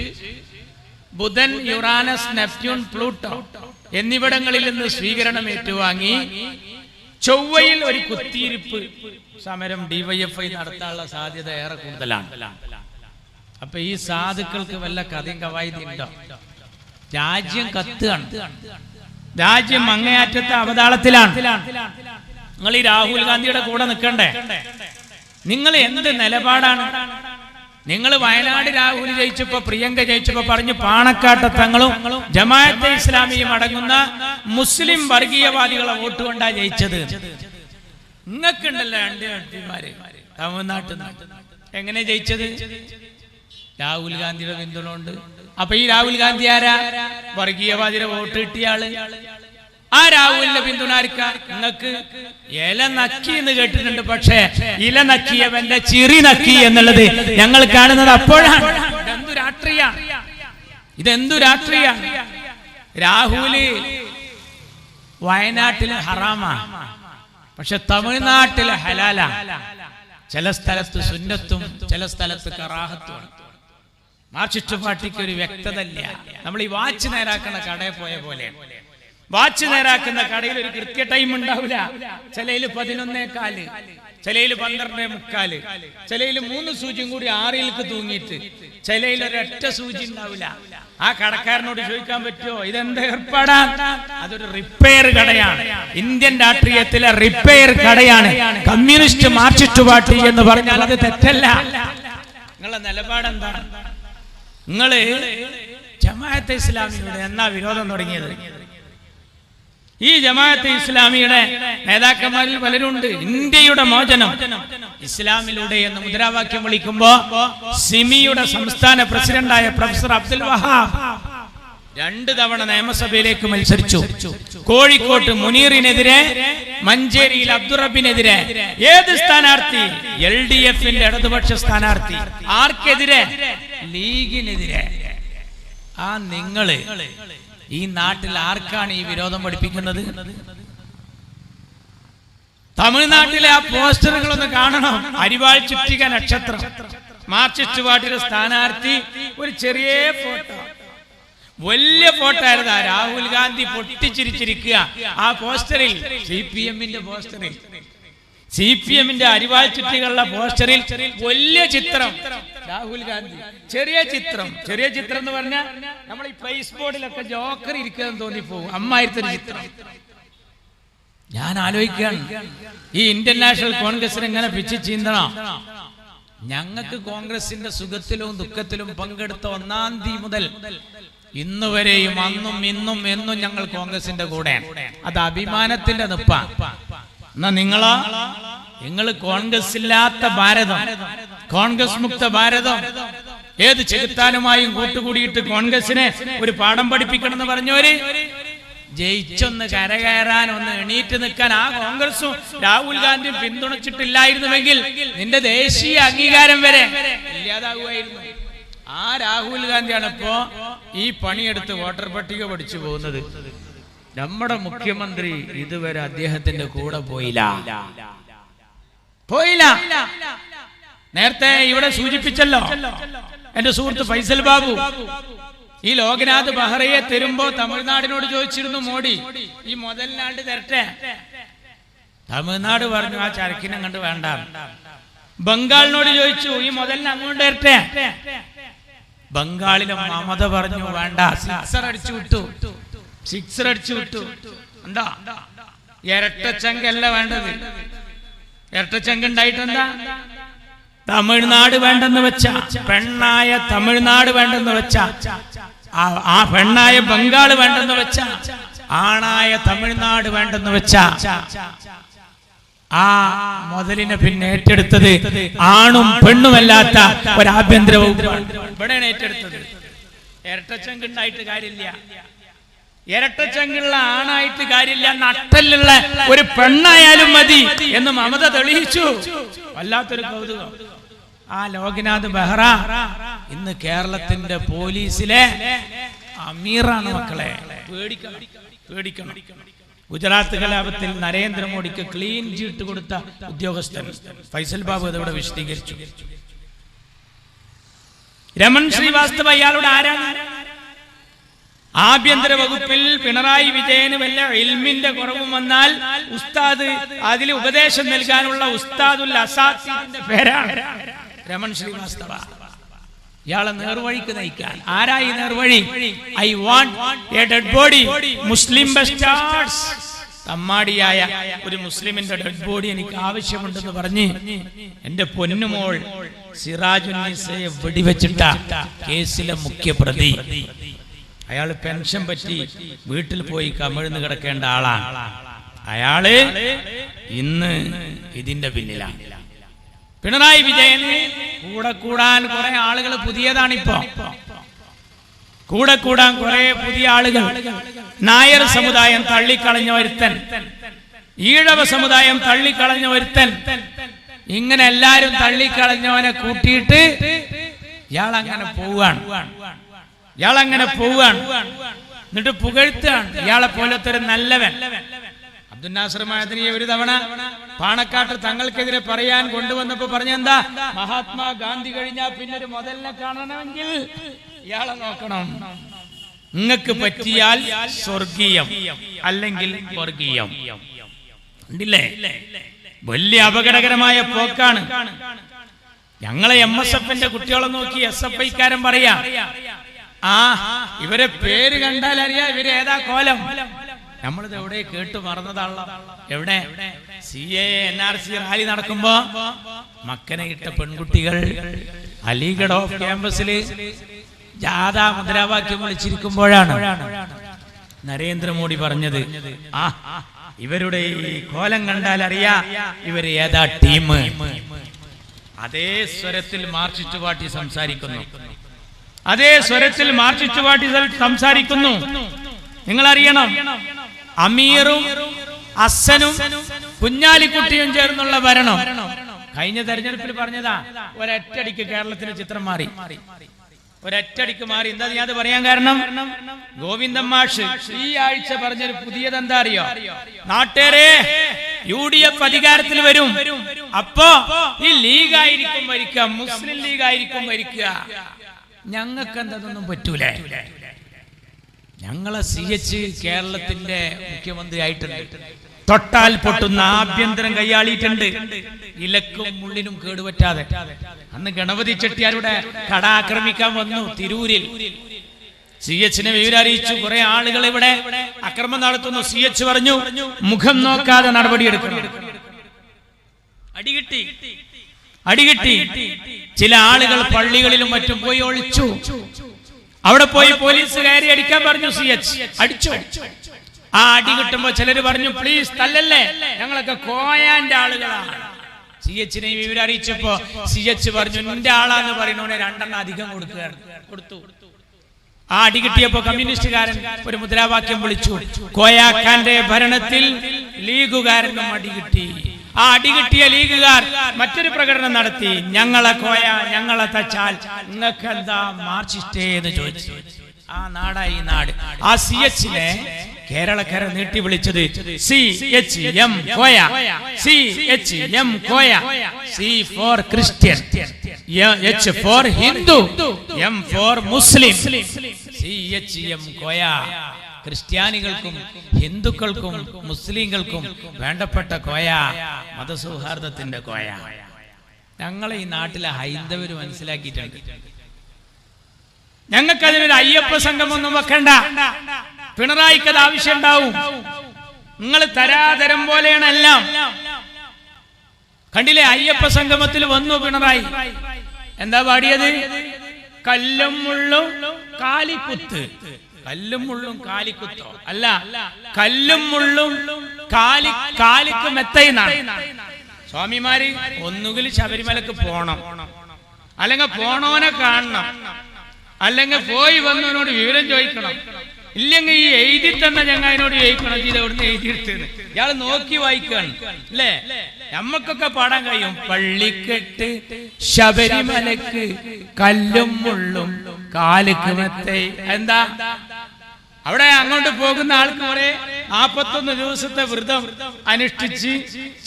ബുധൻ, യുറാനസ്, നെപ്റ്റ്യൂൺ, പ്ലൂട്ടോ എന്നിവിടങ്ങളിൽ നിന്ന് സ്വീകരണം ഏറ്റുവാങ്ങി ചൊവ്വയിൽ ഒരു കുത്തിയിരിപ്പ് സമരം DYFI നടത്താനുള്ള സാധ്യത ഏറെ കൂടുതലാണ്. അപ്പൊ ഈ സാധുക്കൾക്ക് വല്ല കഥയും കവായതി ഉണ്ടോ? രാജ്യം കത്തുകയാണ്, രാജ്യം അങ്ങേയറ്റത്തെ അവതാളത്തിലാണ്. നിങ്ങൾ ഈ രാഹുൽ ഗാന്ധിയുടെ കൂടെ നിൽക്കണ്ടേ? നിങ്ങൾ എന്ത് നിലപാടാണ്? നിങ്ങൾ വയനാട് രാഹുൽ ജയിച്ചപ്പോ, പ്രിയങ്ക ജയിച്ചപ്പോ പറഞ്ഞു പാണക്കാട്ടെ തങ്ങളും ജമാഅത്തെ ഇസ്ലാമിയും അടങ്ങുന്ന മുസ്ലിം വർഗീയവാദികളെ വോട്ട് കൊണ്ടാ ജയിച്ചത്. നിങ്ങൾക്കുണ്ടല്ലോ രണ്ട് എംപിമാര് തമിഴ്നാട്ടിൽ നിന്ന്. എങ്ങനെ ജയിച്ചത്? രാഹുൽ ഗാന്ധിയുടെ പിന്തുണ ഉണ്ട്. അപ്പൊ ഈ രാഹുൽ ഗാന്ധി ആരാ? വർഗീയവാദിയുടെ വോട്ട് കിട്ടിയാള്. ആ രാഹുലിന്റെ പിന്തുണ നിങ്ങൾക്ക് ഇല നക്കി എന്ന് കേട്ടിട്ടുണ്ട്. പക്ഷേ ഇല നക്കിയവന്റെ ചിറി നക്കി എന്നുള്ളത് ഞങ്ങൾ കാണുന്നത് അപ്പോഴാണ്. ഇതെന്തു രാഷ്ട്രീയ? ഇതെന്തു രാഷ്ട്രീയ? രാഹുല് വയനാട്ടില് ഹറാമാ, പക്ഷെ തമിഴ്നാട്ടില് ഹലാലാ. ചില സ്ഥലത്ത് സുന്നത്തും ചില സ്ഥലത്ത് കറാഹത്തുമാണ്. മാർക്സിസ്റ്റ് പാർട്ടിക്ക് ഒരു വ്യക്തത ഇല്ല. നമ്മൾ ഈ വാച്ച് നേരാക്കുന്ന കടയിൽ പോയ പോലെ, വാച്ച് നേരാക്കുന്ന കടയിൽ ഒരു കൃത്യ ടൈം ഉണ്ടാവില്ല. ചിലയില് 11:15, ചിലയില് 12:45, ചിലയില് 3 സൂചിയും കൂടി 6 തൂങ്ങിയിട്ട്, ചിലയിൽ ഒരൊറ്റ സൂചി ഉണ്ടാവില്ല. ആ കടക്കാരനോട് ചോദിക്കാൻ പറ്റുമോ ഇതെന്ത് ഏർപ്പാടാ? അതൊരു റിപ്പയർ കടയാണ്. ഇന്ത്യൻ രാഷ്ട്രീയത്തിലെ റിപ്പയർ കടയാണ് കമ്മ്യൂണിസ്റ്റ് മാർക്സിസ്റ്റ് പാർട്ടി എന്ന് പറഞ്ഞാൽ അത് തെറ്റല്ല. നിങ്ങളുടെ നിലപാടെന്താണ്? നിങ്ങള് ജമാഅത്തെ ഇസ്ലാമിയുടെ എന്നാ വിരോധം തുടങ്ങിയത്? ഈ ജമാഅത്തെ ഇസ്ലാമിയുടെ നേതാക്കന്മാരിൽ പലരുണ്ട് ഇന്ത്യയുടെ മോചനം ഇസ്ലാമിലൂടെ എന്ന് മുദ്രാവാക്യം വിളിക്കുമ്പോ സിമിയുടെ സംസ്ഥാന പ്രസിഡന്റായ പ്രൊഫസർ അബ്ദുൽ വഹാബ് 2 തവണ നിയമസഭയിലേക്ക് മത്സരിച്ചു. കോഴിക്കോട്ട് മുനീറിനെതിരെ, മഞ്ചേരിയിൽ അബ്ദുറബിനെതിരെ. ഏത് സ്ഥാനാർത്ഥി? LDFന്റെ ഇടതുപക്ഷ സ്ഥാനാർത്ഥി. ആർക്കെതിരെ? ലീഗിനെതിരെ. ആ നിങ്ങള് ഈ നാട്ടിൽ ആർക്കാണ് ഈ വിരോധം പഠിപ്പിക്കുന്നത്? തമിഴ്നാട്ടിലെ ആ പോസ്റ്ററുകളൊന്ന് കാണണം. അരിവാൾ ചുറ്റിക നക്ഷത്രം, മാർക്സിസ്റ്റ് പാർട്ടിയുടെ സ്ഥാനാർത്ഥി, ഒരു ചെറിയ ഫോട്ടോ, വലിയ ഫോട്ടോ ആയിരുന്നു. രാഹുൽ ഗാന്ധി പൊട്ടിച്ചിരിച്ചിരിക്കുക ആ പോസ്റ്ററിൽ. CPMന്റെ പോസ്റ്ററിൽ, CPMന്റെ അരിവാൾ ചുറ്റികളുടെ പോസ്റ്ററിൽ വലിയ ചിത്രം രാഹുൽ ഗാന്ധി. ചെറിയ ചിത്രം, ചെറിയ ചിത്രം എന്ന് പറഞ്ഞാൽ നമ്മൾ ഈ പ്ലേസ് ബോർഡിലൊക്കെ ജോക്കർ ഇരിക്കുകയെന്ന് തോന്നിപ്പോകും. അമ്മായിരത്തെ ഒരു ചിത്രം. ഞാൻ ആലോചിക്കുകയാണ്, ഈ ഇന്ത്യൻ നാഷണൽ കോൺഗ്രസിന് എങ്ങനെ പിച്ച് ചീന്തണം? ഞങ്ങൾക്ക് കോൺഗ്രസിന്റെ സുഖത്തിലും ദുഃഖത്തിലും പങ്കെടുത്ത 1-ാം തീയതി മുതൽ ഇന്ന് വരെയും അന്നും ഇന്നും എന്നും ഞങ്ങൾ കോൺഗ്രസിന്റെ കൂടെയാണ്. അത് അഭിമാനത്തിന്റെ നിപ്പാണ്. എന്നാ നിങ്ങൾ കോൺഗ്രസ് ഇല്ലാത്ത ഭാരതം, കോൺഗ്രസ് മുക്ത ഭാരതം, ഏത് ചെകുത്താനുമായും കൂട്ടുകൂടിയിട്ട് കോൺഗ്രസിനെ ഒരു പാഠം പഠിപ്പിക്കണം എന്ന് പറഞ്ഞവര് ജയിച്ചൊന്ന് കരകയറാൻ, ഒന്ന് എണീറ്റ് നിൽക്കാൻ ആ കോൺഗ്രസും രാഹുൽ ഗാന്ധിയും പിന്തുണച്ചിട്ടില്ലായിരുന്നുവെങ്കിൽ നിന്റെ ദേശീയ അംഗീകാരം വരെ ഇല്ലാതാകുമായിരുന്നു. ആ രാഹുൽ ഗാന്ധിയാണ് ഇപ്പോ ഈ പണിയെടുത്ത് വോട്ടർ പട്ടിക പഠിച്ചു പോകുന്നത്. നമ്മുടെ മുഖ്യമന്ത്രി ഇതുവരെ അദ്ദേഹത്തിന്റെ കൂടെ പോയില്ല. നേരത്തെ ഇവിടെ സൂചിപ്പിച്ചല്ലോ എന്റെ സുഹൃത്ത് ഫൈസൽ ബാബു. ഈ ലോകനാഥ് ബെഹ്റയെ തരുമ്പോ തമിഴ്നാടിനോട് ചോദിച്ചിരുന്നു മോഡി ഈ മുതലിനാണ്ട് തരട്ടെ. തമിഴ്നാട് പറഞ്ഞു ആ ചരക്കിനെ കണ്ട് വേണ്ട. ബംഗാളിനോട് ചോദിച്ചു ഈ മുതലിന് അങ്ങോട്ട് തരട്ടെ. ബംഗാളിലെ മമത പറഞ്ഞു വേണ്ട. സിക്സർ അടിച്ചു വിട്ടു. എന്താ ഇരട്ടച്ചങ്കല്ല വേണ്ടത്? ഇരട്ടച്ചങ്ക് ഉണ്ടായിട്ടെന്താ? തമിഴ്നാട് വേണ്ടെന്ന് വെച്ച, പെണ്ണായ തമിഴ്നാട് വേണ്ടെന്ന് വെച്ച, ആ പെണ്ണായ ബംഗാൾ വേണ്ടെന്ന് വെച്ച, ആണായ തമിഴ്നാട് വേണ്ടെന്ന് വെച്ച ആ മുതലിനെ പിന്നെ ഏറ്റെടുത്തത് ആണും പെണ്ണുമല്ലാത്ത ഒരു ആഭ്യന്തര വകുപ്പാണ്. ഇവിടെയാണ് ഏറ്റെടുത്തത്. ഇരട്ടച്ചങ്കുണ്ടായിട്ട് കാര്യമില്ല, ഇരട്ടച്ചങ്കുള്ള ആണായിട്ട് കാര്യമില്ല, നട്ടലുള്ള ഒരു പെണ്ണായാലും മതി എന്ന് മമത തെളിയിച്ചു. വല്ലാത്തൊരു കൗതുകം. ആ ലോക്നാഥ് ബെഹ്റ ഇന്ന് കേരളത്തിന്റെ പോലീസിലെ അമീറാണ് മക്കളെ. പേടിക്കണം, പേടിക്കണം. ഗുജറാത്ത് കലാപത്തിൽ നരേന്ദ്രമോദിക്ക് ക്ലീൻ ചീട്ട് കൊടുത്ത ഉദ്യോഗസ്ഥൻ ഫൈസൽ ബാബു അതോടെ വിശദീകരിച്ചു. രമൺ ശ്രീവാസ്തവ ഇയാളുടെ ആരാണ്? ആഭ്യന്തര വകുപ്പിൽ പിണറായി വിജയന് വല്ല ഇൽമിന്റെ കുറവും വന്നാൽ ഉസ്താദ് അതിൽ ഉപദേശം നൽകാനുള്ള ഉസ്താദുൽ അസാത്തിന്റെ പേരാണ് രമൺ ശ്രീവാസ്തവ. ഇയാളെ നേർവഴിക്ക് നയിക്കാൻ ആരായി നേർവഴി? I want a dead body Muslim bastards. തമ്മാടിയായ ഒരു മുസ്ലിമിന്റെ ഡെഡ് ബോഡി എനിക്ക് ആവശ്യമുണ്ടെന്ന് പറഞ്ഞ് എന്റെ പൊന്നുമോൾ സിറാജുന്നീസയെ വെടിവെച്ചിട്ട കേസിലെ മുഖ്യ പ്രതി. അയാൾ പെൻഷൻ പറ്റി വീട്ടിൽ പോയി കമിഴ്ന്ന് കിടക്കേണ്ട ആളാണ്. അയാള് ഇന്ന് ഇതിന്റെ പിന്നിലാണ്. പിണറായി വിജയന് കൂടെ കൂടാൻ കുറെ ആളുകൾ പുതിയതാണിപ്പോ. കൂടെ കൂടാൻ കുറെ പുതിയ ആളുകൾ. നായർ സമുദായം തള്ളിക്കളഞ്ഞ ഒരുത്തൻ, ഈഴവ സമുദായം തള്ളിക്കളഞ്ഞ ഒരുത്തൻ, ഇങ്ങനെ എല്ലാരും തള്ളിക്കളഞ്ഞവനെ കൂട്ടിയിട്ട് ഇയാളങ്ങനെ പോവാണ്. എന്നിട്ട് പുകഴ്ത്താണ് ഇയാളെ പോലത്തെ ഒരു നല്ലവൻ. അബ്ദുൽ നാസർ മഅദനിയെ ഒരു തവണ പാണക്കാട്ട് തങ്ങൾക്കെതിരെ പറയാൻ കൊണ്ടുവന്നപ്പോ പറഞ്ഞെന്താ? മഹാത്മാഗാന്ധി കഴിഞ്ഞാൽ പിന്നെ ഒരു മുതലിനെ കാണണമെങ്കിൽ ഇയാളെ നോക്കണം. നിങ്ങൾക്ക് പറ്റിയാൽ സ്വർഗീയം, അല്ലെങ്കിൽ വർഗീയം. ഉണ്ടില്ലേ? വലിയ അപകടകരമായ പോക്കാണ്. ഞങ്ങളെ MSFന്റെ കുട്ടികളെ നോക്കി SFIക്കാരൻ പറയാ, ആ ഇവരെ പേര് കണ്ടാൽ അറിയാം ഇവര് ഏതാ കോലം. നമ്മളിത് എവിടെ കേട്ടു മറന്നതാണല്ലോ. എവിടെ CAA NRC റാലി നടക്കുമ്പോ മക്കനെ ഇട്ട പെൺകുട്ടികൾ അലിഗഡ് ഓഫ് ക്യാമ്പസില് ജാഥ മുദ്രാവാക്യം വിളിച്ചിരിക്കുമ്പോഴാണ് നരേന്ദ്രമോദി പറഞ്ഞത്, ആ ഇവരുടെ ഈ കോലം കണ്ടാൽ അറിയാ ഇവര് ഏതാ ടീം. അതേ സ്വരത്തിൽ മാർക്സിസ്റ്റ് പാർട്ടി സംസാരിക്കുന്നു. അതേ സ്വരത്തിൽ മാർക്സിസ്റ്റ് പാർട്ടി സംസാരിക്കുന്നു. നിങ്ങൾ അറിയണം, അമീറും അസനും കുഞ്ഞാലിക്കുട്ടിയും ചേർന്നുള്ള ഭരണം കഴിഞ്ഞ തെരഞ്ഞെടുപ്പിൽ പറഞ്ഞതാ. ഒരൊറ്റടിക്ക് കേരളത്തിന്റെ ചിത്രം മാറി, ഒരൊറ്റടിക്ക് മാറി. എന്താ ഞാൻ അത് പറയാൻ കാരണം? ഗോവിന്ദൻ മാഷ് ഈ ആഴ്ച പറഞ്ഞൊരു പുതിയതെന്താ അറിയോ? നാട്ടേരെ UDF അധികാരത്തിൽ വരും, അപ്പോ ഈ ലീഗായിരിക്കും ഭരിക്കുക, മുസ്ലിം ലീഗായിരിക്കും ഭരിക്കുക. ഞങ്ങൾക്ക് എന്താതൊന്നും പറ്റൂലേ. ഞങ്ങളെ CH കേരളത്തിന്റെ മുഖ്യമന്ത്രി ആയിട്ടുണ്ട്. തൊട്ടാൽ പൊട്ടുന്ന ആഭ്യന്തരം കൈയാളിയിട്ടുണ്ട്, ഇലക്കും മുള്ളിനും കേടുപറ്റാതെ. അന്ന് ഗണപതി ചെട്ടിയാരുടെ കട ആക്രമിക്കാൻ വന്നു തിരൂരിൽ. CHനെ വിവരം അറിയിച്ചു. കുറെ ആളുകൾ ഇവിടെ അക്രമം നടത്തുന്നു. CH പറഞ്ഞു മുഖം നോക്കാതെ നടപടിയെടുക്കണം. അടികിട്ടി. ചില ആളുകൾ പള്ളികളിലും മറ്റും പോയി ഒളിച്ചു. അവിടെ പോയി പോലീസ് കയറി അടിക്കാൻ പറഞ്ഞു. CH അടിച്ചു. ആ അടി കിട്ടുമ്പോ ചിലര് പറഞ്ഞു, പ്ലീസ് തല്ലല്ലേ, ഞങ്ങളൊക്കെ കോയാന്റെ ആളുകളാണ്. CHനെ വിവരം അറിയിച്ചപ്പോ CH പറഞ്ഞു, നിന്റെ ആളാന്ന് പറയുന്നവനെ 2 എണ്ണം അധികം കൊടുത്തു. ആ അടി കിട്ടിയപ്പോ കമ്മ്യൂണിസ്റ്റുകാരൻ ഒരു മുദ്രാവാക്യം വിളിച്ചു, കോയാക്കാന്റെ ഭരണത്തിൽ ലീഗുകാരനും അടി കിട്ടി. ആ അടി കിട്ടിയ ലീഗുകാർ മറ്റൊരു പ്രകടനം നടത്തി, ഞങ്ങളെ കോയ ഞങ്ങളെ തച്ചാൽ നിങ്ങൾക്ക് എന്താ മാർക്സിസ്റ്റേ എന്ന് ചോദിച്ചു. ആ നാടായി നാട്. ആ CHനെ കേരളക്കര നീട്ടി വിളിച്ചത് CHM Koya, CHM Koya. C for Christian, H for Hindu, M for Muslim. CHM Koya. ക്രിസ്ത്യാനികൾക്കും ഹിന്ദുക്കൾക്കും മുസ്ലിങ്ങൾക്കും വേണ്ടപ്പെട്ട കോയ, മതസൗഹാർദ്ദത്തിന്റെ കോയ. ഞങ്ങളെ ഈ നാട്ടിലെ ഹൈന്ദവര് മനസ്സിലാക്കിയിട്ടുണ്ട്. ഞങ്ങൾക്ക് അതിനൊരു അയ്യപ്പ സംഘമൊന്നും വെക്കണ്ട. പിണറായിക്ക് അത് ആവശ്യം ഉണ്ടാവും. നിങ്ങൾ തരാതരം പോലെയാണ് എല്ലാം. കണ്ടില്ലേ, അയ്യപ്പ സംഗമത്തിൽ വന്നു പിണറായി. എന്താ പാടിയത്? കല്ലും മുള്ളും കാലിക്കുത്ത്. കല്ലും മുള്ളും കാലിക്കുത്തോ അല്ല, കല്ലും മുള്ളും കാലിക്ക് മെത്തയിന്നാണ്. സ്വാമിമാര് ഒന്നുകിൽ ശബരിമലക്ക് പോണം, അല്ലെങ്കിൽ പോണോനെ കാണണം, അല്ലെങ്കിൽ പോയി വന്നവനോട് വിവരം ചോദിക്കണം, ഇല്ലെങ്കിൽ ഈ എഴുതി തന്ന ചങ്ങായിനോട് ചോദിക്കണം ഇത് എവിടുന്ന് എഴുതിയെടുത്തെന്ന്. ഇയാൾ നോക്കി വായിക്കാണ് അല്ലേ? നമ്മക്കൊക്കെ പാടാൻ കഴിയും. പള്ളിക്കെട്ട് ശബരിമലക്ക് കല്ലും മുള്ളും കാലിക്ക് മെത്തൈ. എന്താ അവിടെ അങ്ങോട്ട് പോകുന്ന ആൾക്ക് കുറെ 41 ദിവസത്തെ വ്രതം അനുഷ്ഠിച്ച്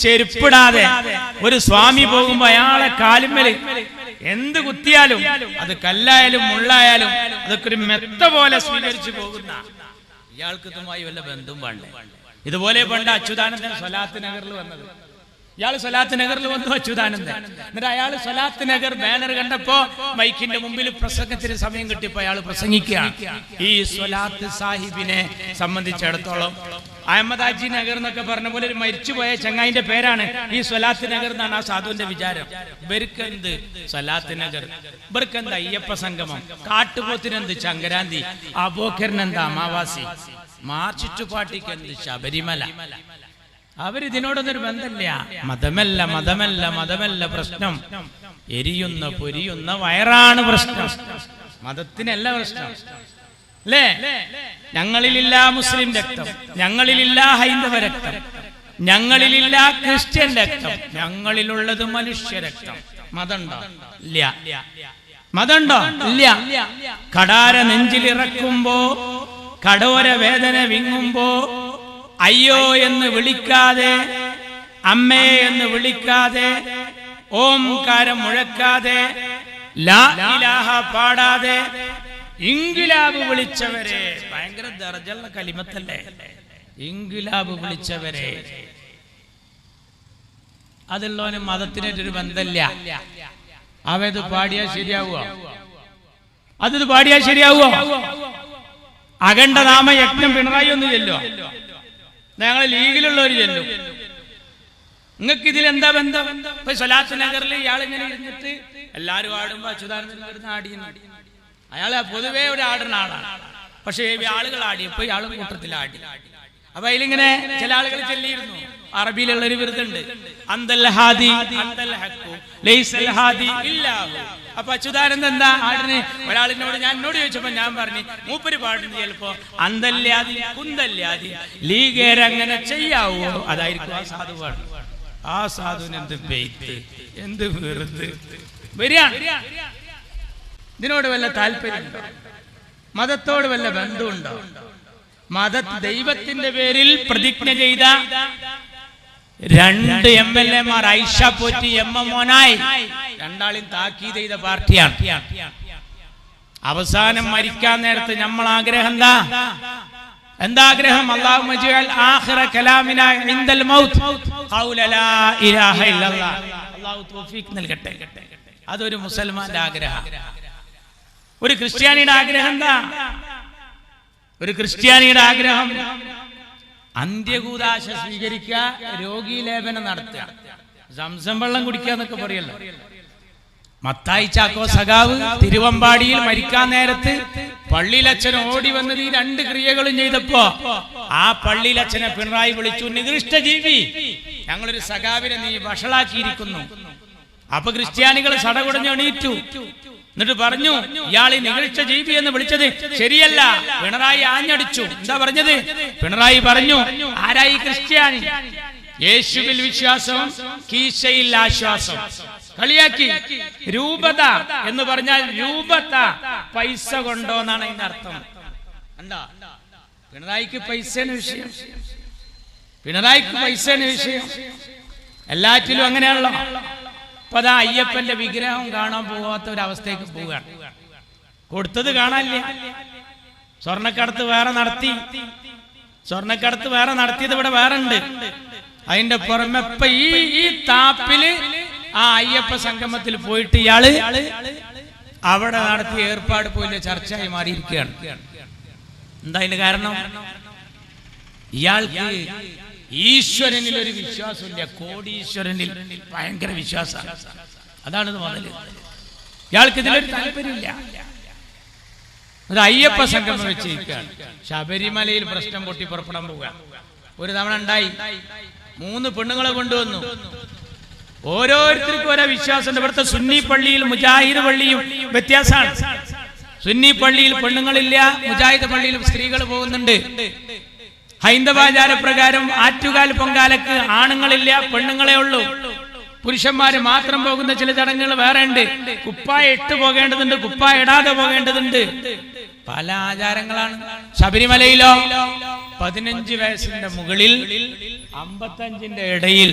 ചെരുപ്പിടാതെ ഒരു സ്വാമി പോകുമ്പോ അയാളെ കാലുമ്മല് എന്ത് കുത്തിയാലും അത് കല്ലായാലും മുള്ളായാലും അതൊക്കെ ഒരു മെത്ത പോലെ സ്വീകരിച്ചു പോകുന്ന ഇയാൾക്ക് ഇതുമായി വല്ല ബന്ധവും വേണ്ടേ? ഇതുപോലെ പണ്ട് അച്യുതാനന്ദൻ സ്വലാത്ത് നഗറിൽ വന്നത്. ഇയാൾ സ്വലാത്ത് നഗറിൽ വന്നു അച്യുതാനന്ദൻ. എന്നിട്ട് അയാൾ സ്വലാത്ത് നഗർ ബാനർ കണ്ടപ്പോ മൈക്കിന്റെ മുമ്പിൽ പ്രസംഗത്തിന് സമയം കിട്ടിയപ്പോ അയാൾ പ്രസംഗിക്കുകയാണ്. ഈ സ്വലാത്ത് സാഹിബിനെ സംബന്ധിച്ചിടത്തോളം അഹമ്മദാജി നഗർ എന്നൊക്കെ പറഞ്ഞ പോലെ ഒരു മരിച്ചുപോയ ചങ്ങായിന്റെ പേരാണ് ഈ സ്വലാത്ത് നഗർ എന്നാണ് ആ സാധുവിന്റെ വിചാരം. ഇവർക്കെന്ത് സ്വലാത്ത് നഗർ, ഇവർക്കെന്ത് അയ്യപ്പ സംഗമം, കാട്ടുപോത്തിനെന്ത് ചങ്കരാന്തി, അബോക്കറിനെന്ത് അമാവാസി, മാർച്ചിറ്റുപാട്ടിക്ക് എന്ത് ശബരിമല. അവരിതിനോടൊന്നൊരു ബന്ധമില്ല. മതമല്ല പ്രശ്നം, എരിയുന്ന പൊരിയുന്ന വയറാണ് പ്രശ്നം, മതത്തിനല്ല പ്രശ്നം അല്ലേ? ഞങ്ങളിലില്ല മുസ്ലിം രക്തം, ഞങ്ങളിലില്ല ഹൈന്ദവ രക്തം, ഞങ്ങളിലില്ല ക്രിസ്ത്യൻ രക്തം, ഞങ്ങളിലുള്ളത് മനുഷ്യ രക്തം. മതമുണ്ടോ? ഇല്ല. മതമുണ്ടോ? ഇല്ല. കടാര നെഞ്ചിലിറക്കുമ്പോ, കടോര വേദന വിങ്ങുമ്പോ അയ്യോ എന്ന് വിളിക്കാതെ, അമ്മേ എന്ന് വിളിക്കാതെ, ഓംകാരം മുഴക്കാതെ, ലാ ഇലാഹ പാടാതെ ഇൻകിലാബ് വിളിച്ചവരെ, ഭയങ്കര ദർജയുള്ള കലിമത്തല്ലേ ഇൻകിലാബ് വിളിച്ചവരെ, അതുള്ളവന് മതത്തിനൊരു ബന്ധമില്ല. അവത് പാടിയാ ശരിയാവുക? അത് പാടിയാ ശരിയാവുക? അഖണ്ഡ നാമയജ്ഞം പിണറായി ഒന്ന് ചെല്ലോ, ഞങ്ങൾ ലീഗിലുള്ളവർ ചെല്ലും. നിങ്ങൾക്ക് ഇതിൽ എന്താ ബന്ധം? ഇപ്പൊ സ്വലാത്ത് നഗറിൽ ഇയാൾ ഇങ്ങനെ ഇരുന്നിട്ട് എല്ലാരും ആടുമ്പോ അച്യുതാനന്ദൻ വരുന്ന ആടിയുന്നു. അയാളെ പൊതുവേ ഒരു ആടുന്ന ആളാണ്. പക്ഷെ ആളുകൾ ആടിയപ്പോ ഇയാളും കൂട്ടത്തിൽ ആടി. അപ്പൊ അതിലിങ്ങനെ ചില ആളുകൾ ചെല്ലിയിരുന്നു. അറബിയിലുള്ളൊരു വിരുദുണ്ട്, അന്തൽ ഹാദി അന്തൽ ഹഖു ലൈസൽ ഹാദി ഇല്ലാഹു. അപ്പൊ അച്യുതാനന്ദൻ എന്താ ആടിന്? ഒരാളിനോട് എന്നോട് ചോദിച്ചപ്പോ ഞാൻ പറഞ്ഞു, മൂപ്പര് പാടുന്നത് ചിലപ്പോ അന്തല്യാതി കുന്തല്യാതി ലീഗേരങ്ങനെ ചെയ്യാവോ, അതായിരിക്കും ആ സാധു പാടും. ആ സാധുവിന് എന്ത് ബെയ്ത്ത്, എന്ത് വെറുതെ വരികയാണ്. ഇതിനോട് വല്ല താല്പര്യമുണ്ടോ? മതത്തോട് വല്ല ബന്ധമുണ്ടോ? ദൈവത്തിന്റെ പേരിൽ പ്രതിജ്ഞ ചെയ്ത 2 MLA-മാർ ഐഷ പോറ്റി എം എം മോനായി രണ്ടാളും താക്കീത് ചെയ്ത പാർട്ടിയാണ്. അവസാനം മരിക്കാൻ നേരത്ത് നമ്മൾ ആഗ്രഹം എന്താഗ്രഹം? അല്ലാഹുമ്മ ജഅൽ ആഖിറ കലാമിനാ ഇൻദൽ മൗത്ത് ഖൗല ലാ ഇലാഹ ഇല്ലല്ലാഹ്. അല്ലാഹു തൗഫീഖ് നൽകട്ടെ. അതൊരു മുസൽമാന്റെ ആഗ്രഹം. ഒരു ക്രിസ്ത്യാനിയുടെ ആഗ്രഹം എന്താ? ഒരു ക്രിസ്ത്യാനിയുടെ ആഗ്രഹം അന്ത്യകൂദാശ സ്വീകരിക്കുക, രോഗീ ലേപനം നടത്തുക, സംസം വെള്ളം കുടിക്കുക എന്നൊക്കെ പറയല്ലോ. മത്തായി ചാക്കോ സഖാവ് തിരുവമ്പാടിയിൽ മരിക്കാൻ നേരത്ത് പള്ളിയിലച്ഛൻ ഓടി വന്നത് ഈ 2 ക്രിയകളും ചെയ്തപ്പോ ആ പള്ളിയിലച്ഛനെ പിണറായി വിളിച്ചു, നികൃഷ്ട ജീവി, ഞങ്ങളൊരു സഖാവിനെ നീ വഷളാക്കിയിരിക്കുന്നു. അപ്പൊ ക്രിസ്ത്യാനികൾ സടകുടഞ്ഞ് എണീറ്റു. എന്നിട്ട് പറഞ്ഞു, ഇയാൾ ഈ നികൃഷ്ട ജീവി എന്ന് വിളിച്ചത് ശരിയല്ല. പിണറായി ആഞ്ഞടിച്ചു. എന്താ പറഞ്ഞത്? പിണറായി പറഞ്ഞു, ആരായി ക്രിസ്ത്യാനി? യേശുവിൽ വിശ്വാസം, കീശയിൽ ആശ്വാസം. കളിയാക്കി. രൂപത എന്ന് പറഞ്ഞാൽ രൂപത പൈസ കൊണ്ടോന്നാണ് അതിന്റെ അർത്ഥം. എന്താ? പിണറായിക്ക് പൈസയാണ് വിഷയം. പിണറായിക്ക് പൈസയാണ് വിഷയം. എല്ലാറ്റിലും അങ്ങനെയാണല്ലോ. അപ്പൊ അതാ അയ്യപ്പന്റെ വിഗ്രഹം കാണാൻ പോകാത്ത ഒരവസ്ഥയ്ക്ക് പോവുകയാണ്. കൊടുത്തത് കാണാനില്ല. സ്വർണ്ണക്കടത്ത് വേറെ നടത്തി. സ്വർണ്ണക്കടത്ത് വേറെ നടത്തിയത് ഇവിടെ വേറെ ഉണ്ട്. അതിന്റെ പുറമെ ഇപ്പൊ ഈ താപ്പില് ആ അയ്യപ്പ സംഗമത്തിൽ പോയിട്ട് ഇയാള് അവിടെ നടത്തിയ ഏർപ്പാട് പോലെ ചർച്ചയായി മാറിയിരിക്കുകയാണ്. എന്താ അതിന് കാരണം? ഇയാൾക്ക് ഈശ്വരനിൽ ഒരു വിശ്വാസമില്ല, കോടീശ്വരനിൽ ഭയങ്കര വിശ്വാസമാണ്. അതാണ് ഇത് മുതല്. ഇയാൾക്ക് ഇതിലൊരു താല്പര്യമില്ല. അത് അയ്യപ്പ സംഗമം വെച്ചിരിക്കുകയാണ്. ശബരിമലയിൽ പ്രശ്നം പൊട്ടി പുറപ്പെടാൻ പോവുക. ഒരു തവണ ഉണ്ടായി, 3 പെണ്ണുങ്ങളെ കൊണ്ടുവന്നു. ഓരോരുത്തർക്കും ഓരോ വിശ്വാസമുണ്ട്. ഇവിടുത്തെ സുന്നി പള്ളിയിൽ മുജാഹിദ് പള്ളിയും വ്യത്യാസമാണ്. സുന്നി പള്ളിയിൽ പെണ്ണുങ്ങളില്ല, മുജാഹിദ് പള്ളിയിൽ സ്ത്രീകൾ പോകുന്നുണ്ട്. ഹൈന്ദവാചാര പ്രകാരം ആറ്റുകാൽ പൊങ്കാലക്ക് ആണുങ്ങളില്ല, പെണ്ണുങ്ങളെ ഉള്ളൂ. പുരുഷന്മാര് മാത്രം പോകുന്ന ചില ചടങ്ങുകൾ വേറെ ഉണ്ട്. കുപ്പായ ഇട്ട് പോകേണ്ടതുണ്ട്, കുപ്പായ ഇടാതെ പോകേണ്ടതുണ്ട്. പല ആചാരങ്ങളാണ്. ശബരിമലയിലോ 15 വയസ്സിന്റെ മുകളിൽ 55ന്റെ ഇടയിൽ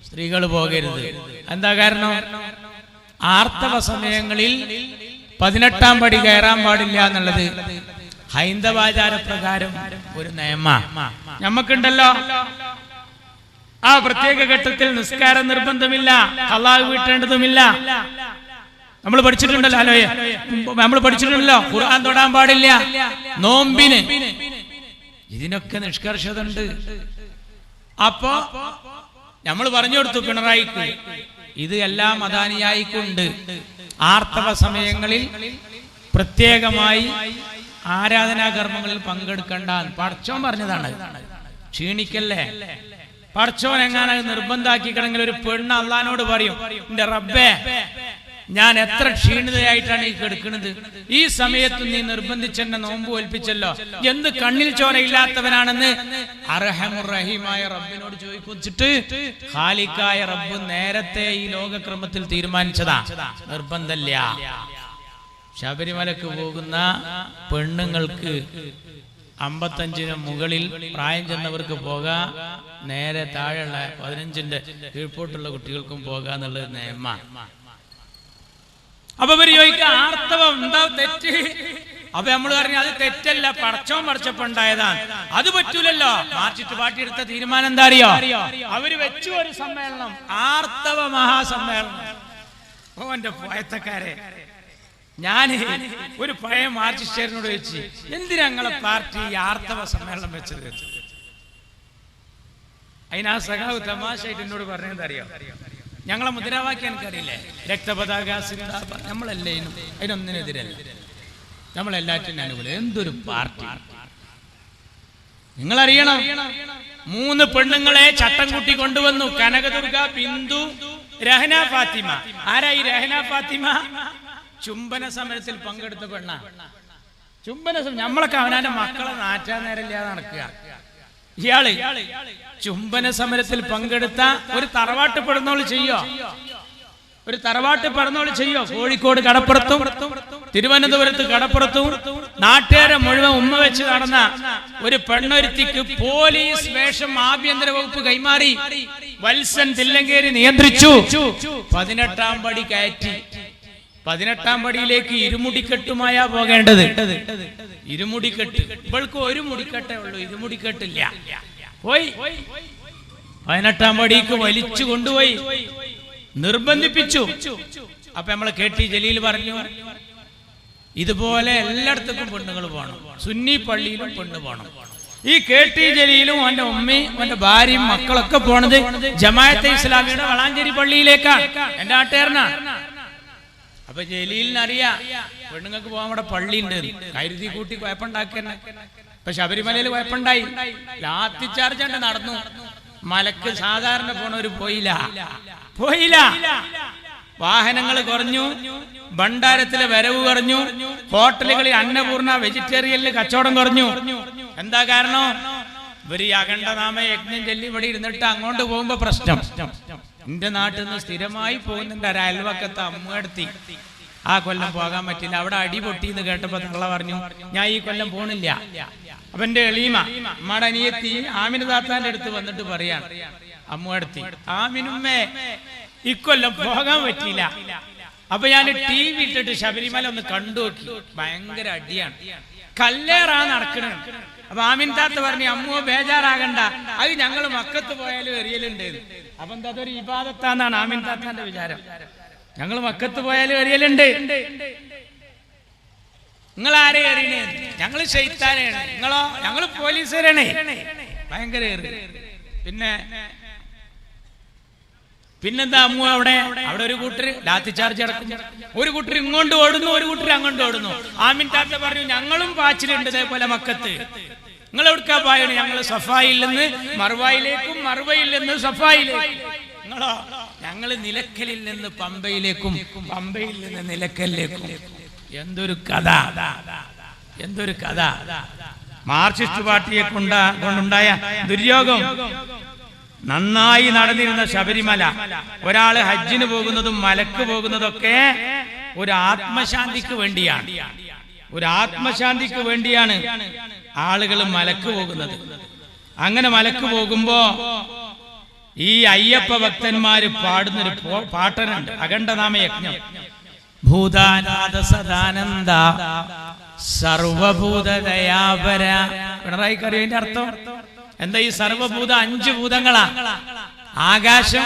സ്ത്രീകൾ പോകരുത്. എന്താ കാരണം? ആർത്തവ സമയങ്ങളിൽ 18ാം പടി കയറാൻ പാടില്ല എന്നുള്ളത് ഹൈന്ദവാചാര പ്രകാരം ഒരു നിയമ. നമുക്കുണ്ടല്ലോ ആ പ്രത്യേക ഘട്ടത്തിൽ നിസ്കാരം നിർബന്ധമില്ല, ഖളാ വീട്ടേണ്ടതുമില്ല. നമ്മൾ പഠിച്ചിട്ടുണ്ടല്ലോ, നമ്മൾ പഠിച്ചിട്ടുണ്ടല്ലോ ഖുർആൻ തൊടാൻ പാടില്ല, നോമ്പിന്. ഇതിനൊക്കെ നിഷ്കർഷത ഉണ്ട്. അപ്പോ നമ്മൾ പറഞ്ഞു കൊടുത്തു പിണറായിക്ക്, ഇത് എല്ലാ മദാനിയായിക്കുണ്ട്. ആർത്തവ സമയങ്ങളിൽ പ്രത്യേകമായി ആരാധനാകർമ്മങ്ങളിൽ പങ്കെടുക്കണ്ട. പടച്ചോൻ പറഞ്ഞതാണ്, ക്ഷീണിക്കല്ലേ. പടച്ചോൻ എങ്ങനെ നിർബന്ധാക്കിക്കണമെങ്കിൽ ഒരു പെണ്ണ് അള്ളാനോട് പറയും, എന്റെ റബ്ബേ, ഞാൻ എത്ര ക്ഷീണിതയായിട്ടാണ് ഈ കിടക്കുന്നത്, ഈ സമയത്ത് നീ നിർബന്ധിച്ചെന്നെ നോമ്പ് ഒൽപ്പിച്ചല്ലോ, എന്ത് കണ്ണിൽ ചോരയില്ലാത്തവനാണെന്ന് അർഹമുർ റഹീമായ റബ്ബിനോട് ചോദിച്ചിട്ട് ഖാലിഖായ റബ്ബ് നേരത്തെ ഈ ലോകക്രമത്തിൽ തീരുമാനിച്ചതാ, നിർബന്ധമില്ല. ശബരിമലക്ക് പോകുന്ന പെണ്ണുങ്ങൾക്ക് 55ന് മുകളിൽ പ്രായം ചെന്നവർക്ക് പോകാം, നേരെ താഴെയുള്ള 15ന്റെ കീഴ്പോട്ടുള്ള കുട്ടികൾക്കും പോകാന്നുള്ളത് നിയമ. അപ്പൊ ഇവര് ചോദിക്കുക, ആർത്തവം എന്താ തെറ്റ്? അപ്പൊ നമ്മൾ പറഞ്ഞു അത് തെറ്റല്ല, പടച്ചോൻ പഠിച്ചപ്പോണ്ടായതാണ്, അത് പറ്റൂലല്ലോ. മാർച്ചിട്ട് പാട്ടിയെടുത്ത തീരുമാനം എന്താ അറിയോ? അവര് വെച്ചു ഒരു സമ്മേളനം, ആർത്തവ മഹാസമ്മേളനം. ഓന്റെ പോയത്തക്കാരെ, ഞാൻ ഒരു പഴയ മാർച്ചിസ്റ്റേറിനോട് വെച്ച്, എന്തിനാ ഞങ്ങളെ പാർട്ടി ആർത്തവ സമ്മേളനം വെച്ചത്? അതിനാ സഖാവ് തമാശയായിട്ട് എന്നോട് പറഞ്ഞത് അറിയോ? ഞങ്ങളെ മുദ്രാവാക്യം എനിക്കറിയില്ലേ, രക്തപതാക സിന്ദാബാദ്. നമ്മളല്ലേ അതിനൊന്നിനെതിരല്ല, നമ്മളെല്ലാറ്റിനും അനുകൂലം. എന്തൊരു പാർട്ടി നിങ്ങളറിയണം. 3 പെണ്ണുങ്ങളെ ചട്ടം കൂട്ടി കൊണ്ടുവന്നു. കനകദുർഗ, ബിന്ദു, രഹന ഫാത്തിമ. ആരാ ഈ രഹന ഫാത്തിമ? ചുംബന സമരത്തിൽ പങ്കെടുത്ത പെണ്ണ. ചുംബന സമരം നമ്മളൊക്കെ അവനാന്റെ മക്കളെ നാറ്റാൻ നേരമില്ലാതെ നടക്കുക. ഇയാള് ചുംബന സമരത്തിൽ പങ്കെടുത്ത ഒരു തറവാട്ട് പെടുന്നോള് ചെയ്യോ? ഒരു തറവാട്ട് പെടുന്നോള് ചെയ്യോ? കോഴിക്കോട് കടപ്പുറത്തും തിരുവനന്തപുരത്ത് കടപ്പുറത്തും നാട്ടുകാരെ മുഴുവൻ ഉമ്മ വെച്ച് നടന്ന ഒരു പെണ്ണൊരുത്തിക്ക് പോലീസ് വേഷം ആഭ്യന്തര വകുപ്പ് കൈമാറി വത്സൻ തില്ലങ്കേരി നിയന്ത്രിച്ചു. 18ാം പടി കയറ്റി. 18ാം പടിയിലേക്ക് ഇരുമുടിക്കെട്ടുമായാ പോകേണ്ടത്. ഇരുമുടിക്കെട്ട്. ഇവൾക്ക് ഒരു മുടിക്കെട്ടേ ഉള്ളൂ, ഇരുമുടിക്കെട്ടില്ല. പോയി 18ാം പടിക്ക് വലിച്ചു കൊണ്ടുപോയി നിർബന്ധിപ്പിച്ചു. അപ്പൊ നമ്മളെ KT ജലീൽ പറഞ്ഞു, ഇതുപോലെ എല്ലായിടത്തേക്കും പെണ്ണുങ്ങൾ പോകണം, സുന്നി പള്ളിയിലും പെണ്ണ് പോകണം. ഈ KT ജലീലും അവന്റെ ഉമ്മയും അവന്റെ ഭാര്യയും മക്കളൊക്കെ പോണത് ജമാഅത്തെ ഇസ്ലാമിയുടെ വളാഞ്ചേരി പള്ളിയിലേക്കാണ്. എന്റെ നാട്ടുകാരനാണ്. അപ്പൊ ജലീലിനറിയാം പെണ്ണുങ്ങൾക്ക് പോകാൻ അവിടെ പള്ളിയുണ്ട്, കരുതി കൂട്ടി കുഴപ്പമുണ്ടാക്കിയെന്നെ. ഇപ്പൊ ശബരിമലയിൽ കുഴപ്പമുണ്ടായി, ലാത്തി ചാർജ് നടന്നു. മലക്ക് സാധാരണ പോണവര് പോയില്ല. വാഹനങ്ങൾ കുറഞ്ഞു, ഭണ്ഡാരത്തിലെ വരവ് കുറഞ്ഞു, ഹോട്ടലുകളിൽ അന്നപൂർണ വെജിറ്റേറിയനിൽ കച്ചവടം കുറഞ്ഞു. എന്താ കാരണം? ഇവര് അഖണ്ഡനാമ യജ്ഞം ചൊല്ലി ഇവിടെ ഇരുന്നിട്ട് അങ്ങോട്ട് പോകുമ്പോ പ്രശ്നം. എന്റെ നാട്ടിൽ നിന്ന് സ്ഥിരമായി പോകുന്നുണ്ട് ഒരു അയൽവക്കത്തെ അമ്മയെടുത്തി. ആ കൊല്ലം പോകാൻ പറ്റില്ല, അവിടെ അടി പൊട്ടിന്ന് കേട്ടപ്പോ തള്ള പറഞ്ഞു, ഞാൻ ഈ കൊല്ലം പോണില്ല. അപ്പൊ എന്റെ എളീമ അമ്മയുടെ അനിയത്തി ആമിന താത്താന്റെ അടുത്ത് വന്നിട്ട് പറയാണ്, അമ്മയെടുത്തി, ആമിനുമ്മേ ഇക്കൊല്ലം പോകാൻ പറ്റിയില്ല. അപ്പൊ ഞാൻ TV ഇട്ടിട്ട് ശബരിമല ഒന്ന് കണ്ടു നോക്കി, ഭയങ്കര അടിയാണ്, കല്ലേറാ നടക്കണ. അപ്പൊ ആമിൻ താത്ത പറഞ്ഞു, അമ്മോ ബേജാറാകണ്ട, അത് ഞങ്ങൾ മക്കത്ത് പോയാലും എറിയലുണ്ട്. അപ്പൊ എന്താ അതൊരു ഇബാദത്താന്നാണ് ആമിൻ താത്താന്റെ വിചാരം. ഞങ്ങൾ മക്കത്ത് പോയാലും എറിയലുണ്ട്. നിങ്ങൾ ആരെ എറിയണേ? ഞങ്ങള് ശൈത്താനാണ്. നിങ്ങളോ? ഞങ്ങള് പോലീസുകാരാണ്. ഭയങ്കര പിന്നെ പിന്നെന്താ അമ്മു അവിടെ ഒരു കൂട്ടർ ലാത്തി ചാർജ് നടക്കും, ഒരു കൂട്ടർ ഇങ്ങോട്ട് ഓടുന്നു, ഒരു കൂട്ടർ അങ്ങോട്ട് ഓടുന്നു. ആമിൻ താത്ത പറഞ്ഞു ഞങ്ങളും പാച്ചിലുണ്ട് ഇതേപോലെ മക്കത്ത്. നിങ്ങൾ എവിടുക്കാ പായാണ്? ഞങ്ങൾ സഫായിൽ നിന്ന് മർവായിലേക്കും മർവയിൽ നിന്ന് സഫായിലേക്കും. നിങ്ങളോ? ഞങ്ങൾ നിലക്കലിൽ നിന്ന് പമ്പയിലേക്കും പമ്പയിൽ നിന്ന് നിലക്കലിലേക്കും. എന്തൊരു കഥ, എന്തൊരു കഥ! മാർക്സിസ്റ്റ് പാർട്ടിയെ കൊണ്ടുണ്ടായ ദുര്യോഗം. നന്നായി നടന്നിരുന്ന ശബരിമല, ഒരാള് ഹജ്ജിന് പോകുന്നതും മലക്ക് പോകുന്നതൊക്കെ ഒരു ആത്മശാന്തിക്ക് വേണ്ടിയാണ്. ഒരു ആത്മശാന്തിക്ക് വേണ്ടിയാണ് ആളുകൾ മലക്ക് പോകുന്നത്. അങ്ങനെ മലക്ക് പോകുമ്പോ ഈ അയ്യപ്പ ഭക്തന്മാര് പാടുന്നൊരു പാട്ടനുണ്ട്, അഖണ്ഡനാമയജ്ഞം. ഭൂതാനാഥ സദാനന്ദ സർവഭൂതദയാപര. പിണറായിക്ക് അറിയോ അതിന്റെ അർത്ഥം എന്താ? ഈ സർവഭൂത 5 ഭൂതങ്ങളാ: ആകാശം,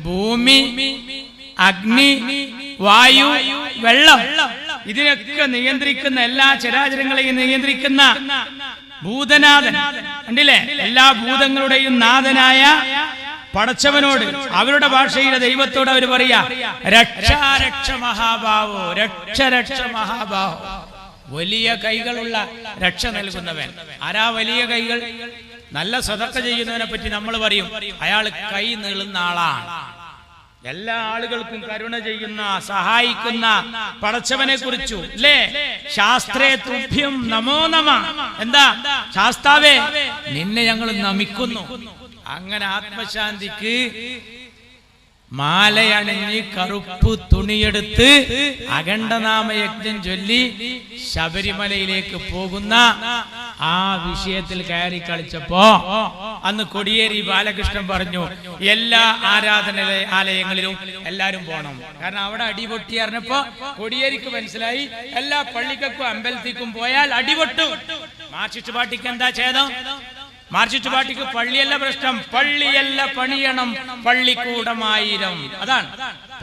ഭൂമി, അഗ്നി, വായു, വെള്ളം. ഇതിനൊക്കെ നിയന്ത്രിക്കുന്ന, എല്ലാ ചരാചരങ്ങളെയും നിയന്ത്രിക്കുന്ന ഭൂതനാഥൻ കണ്ടില്ലേ? എല്ലാ ഭൂതങ്ങളുടെയും നാഥനായ പടച്ചവനോട്, അവരുടെ ഭാഷയിലെ ദൈവത്തോട് അവർ പറയാ രക്ഷാരക്ഷ മഹാഭാവോ, രക്ഷ മഹാഭാവോ. വലിയ കൈകളുള്ള രക്ഷ നൽകുന്നവൻ. ആരാ വലിയ കൈകൾ? നല്ല സദഖ ചെയ്യുന്നവനെ പറ്റി നമ്മൾ പറയും അയാൾ കൈ നീളുന്ന ആളാണ്. എല്ലാ ആളുകൾക്കും കരുണ ചെയ്യുന്ന, സഹായിക്കുന്ന പടച്ചവനെ കുറിച്ചു അല്ലേ? ശാസ്ത്രേ തുഭ്യം നമോ നമ. എന്താ? ശാസ്താവേ നിന്നെ ഞങ്ങൾ നമിക്കുന്നു. അങ്ങനെ ആത്മശാന്തിക്ക് മാലയണിഞ്ഞ് കറുപ്പ് തുണിയെടുത്ത് അഖണ്ഡനാമയജ്ഞം ചൊല്ലി ശബരിമലയിലേക്ക് പോകുന്ന ആ വിഷയത്തിൽ കയറി കളിച്ചപ്പോ അന്ന് കോടിയേരി ബാലകൃഷ്ണൻ പറഞ്ഞു എല്ലാ ആരാധനാലയങ്ങളിലും എല്ലാരും പോണം. കാരണം അവിടെ അടിപൊട്ടി അറിഞ്ഞപ്പോ കോടിയേരിക്ക് മനസ്സിലായി എല്ലാ പള്ളിക്കും അമ്പലത്തിക്കും പോയാൽ അടിപൊട്ടും. മാർക്സിസ്റ്റ് പാർട്ടിക്ക് എന്താ ഛേദം? മാർക്സിസ്റ്റ് പാർട്ടിക്ക് പള്ളിയല്ല പ്രശ്നം, പള്ളിയല്ല പണിയണം, പള്ളിക്കൂടമായിരം. അതാണ്.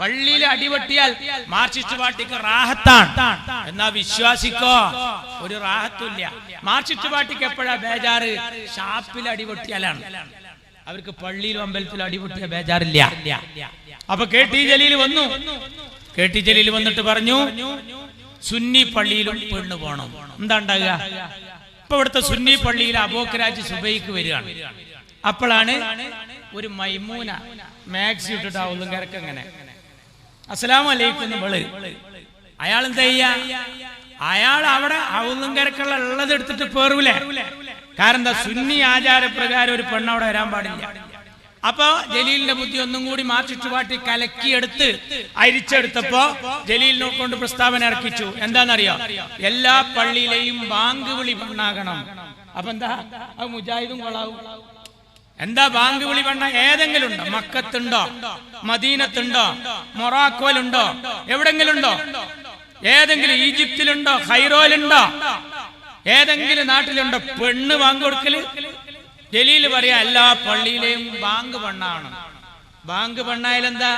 പള്ളിയിൽ അടിപൊട്ടിയാൽ മാർക്സിസ്റ്റ് പാർട്ടിക്ക് റാഹത്താണ്. എന്നാ വിശ്വാസിക്കോ ഒരു റാഹത്തുമില്ല. മാർക്സിസ്റ്റ് പാർട്ടിക്ക് എപ്പോഴാ ബേജാറ്? ഷാപ്പിൽ അടിപൊട്ടിയാലാണ്. അവർക്ക് പള്ളിയിലും അമ്പലത്തിലും അടിപൊട്ടിയ ബേജാറില്ല. അപ്പൊ കെ ടി ജലീൽ വന്നു. കെ ടി ജലീൽ വന്നിട്ട് പറഞ്ഞു സുന്നി പള്ളിയിലും പെണ്ണു പോണം. എന്താ ഉണ്ടാകുക? ഇപ്പൊ ഇവിടുത്തെ സുന്നി പള്ളിയിൽ അബോക്കരാജ് സുബൈക്ക് വരികയാണ്. അപ്പോഴാണ് ഒരു മൈമൂന മാക്സി ഇട്ടിട്ട് ആവുന്നു കിടക്കങ്ങനെ അസ്സലാമു അലൈക്കും വിള്. അയാൾ എന്താ ചെയ്യാ? അയാൾ അവിടെ ഔന്നും കിടക്കുള്ള ഉള്ളത് എടുത്തിട്ട് പേറൂലേ? കാരണം എന്താ? സുന്നി ആചാരപ്രകാരം ഒരു പെണ്ണ് അവിടെ വരാൻ പാടില്ല. അപ്പൊ ജലീലിന്റെ ബുദ്ധി ഒന്നും കൂടി മാർക്സിസ്റ്റ് പാർട്ടി കലക്കിയെടുത്ത് അരിച്ചെടുത്തപ്പോ ജലീലിനെ കൊണ്ട് പ്രസ്താവന ഇറക്കിച്ചു. എന്താണെന്നറിയോ? എല്ലാ പള്ളിയിലെയും ബാങ്ക് വിളി പെണ്ണാകണം. അപ്പൊ എന്താ? അത് മുജാഹിദും കൊള്ളാവും. എന്താ ബാങ്ക് വിളി പെണ്ണ? ഏതെങ്കിലും ഉണ്ടോ? മക്കത്തുണ്ടോ? മദീനത്തുണ്ടോ? മൊറാക്കോയിലുണ്ടോ? എവിടെങ്കിലും ഉണ്ടോ? ഏതെങ്കിലും ഈജിപ്തിലുണ്ടോ? ഖൈറോയിലുണ്ടോ? ഏതെങ്കിലും നാട്ടിലുണ്ടോ പെണ്ണ് ബാങ്ക് കൊടുക്കല്? ജലീൽ പറയാ എല്ലാ പള്ളിയിലെയും ബാങ്ക് പെണ്ണാണ്. ബാങ്ക് പെണ്ണായാൽ എന്താ?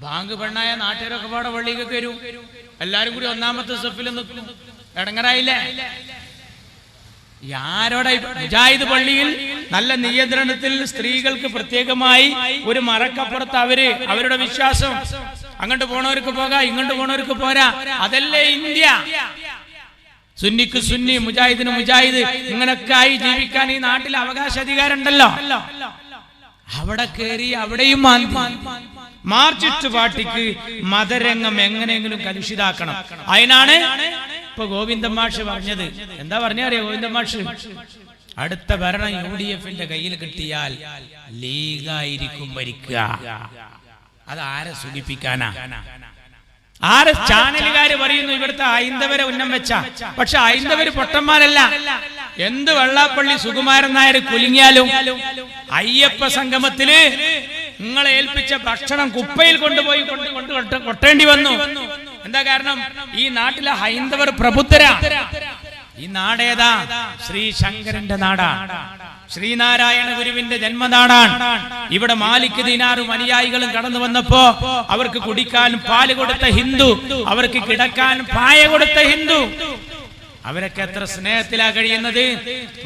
ബാങ്ക് പെണ്ണായ നാട്ടുകാരൊക്കെ പാടെ പള്ളിക്കൊക്കെ വരും. എല്ലാരും കൂടി ഒന്നാമത്തെ സഫിൽ നിൽക്കും. ഇടങ്ങറായില്ലേ? ആരോടെ? മുജാഹിദ് പള്ളിയിൽ നല്ല നിയന്ത്രണത്തിൽ സ്ത്രീകൾക്ക് പ്രത്യേകമായി ഒരു മറക്കപ്പുറത്ത് അവരുടെ വിശ്വാസം. അങ്ങോട്ട് പോണവർക്ക് പോകാം, ഇങ്ങോട്ട് പോണവർക്ക് പോരാ. അതല്ലേ ഇന്ത്യ. സുന്നിക്ക് സുന്നി, മുജാഹിദിന് മുജാഹിദ്, ഇങ്ങനൊക്കെ ആയി ജീവിക്കാൻ ഈ നാട്ടിൽ അവകാശാധികാരം ഉണ്ടല്ലോ. അവിടെ കയറി അവിടെയും മാർക്സിസ്റ്റ് പാർട്ടിക്ക് മതരംഗം എങ്ങനെയെങ്കിലും കലുഷിതാക്കണം. അതിനാണ് ഇപ്പൊ ഗോവിന്ദൻ മാഷ് പറഞ്ഞത്. എന്താ പറഞ്ഞറിയോ ഗോവിന്ദൻ മാഷ്? അടുത്ത ഭരണം UDF-ന്റെ കയ്യിൽ കിട്ടിയാൽ ലീഗായിരിക്കും ഭരിക്കുക. അത് ആരെ സൂചിപ്പിക്കാനാ? ആരെ? ചാനലുകാര് പറയുന്നു ഇവിടുത്തെ ഹൈന്ദവരെ ഉന്നം വെച്ച. പക്ഷെ ഹൈന്ദവര് പൊട്ടന്മാരല്ല. എന്ത് വെള്ളാപ്പള്ളി സുകുമാരൻ നായർ കുലുങ്ങിയാലും അയ്യപ്പ സംഗമത്തില് നിങ്ങളെ ഏൽപ്പിച്ച ഭക്ഷണം കുപ്പയിൽ കൊണ്ടുപോയി കൊട്ടേണ്ടി വന്നു. എന്താ കാരണം? ഈ നാട്ടിലെ ഹൈന്ദവർ പ്രബുദ്ധരാ. ഈ നാടേതാ? ശ്രീ ശങ്കരന്റെ നാടാണ്. ശ്രീനാരായണ ഗുരുവിന്റെ ജന്മനാടാണ്. ഇവിടെ മാലിക് ദീനാറും അനുയായികളും കടന്നു വന്നപ്പോ അവർക്ക് കുടിക്കാൻ പാല് കൊടുത്ത ഹിന്ദു, അവർക്ക് കിടക്കാൻ പായ കൊടുത്ത ഹിന്ദു. അവരൊക്കെ എത്ര സ്നേഹത്തിലാ കഴിയുന്നത്.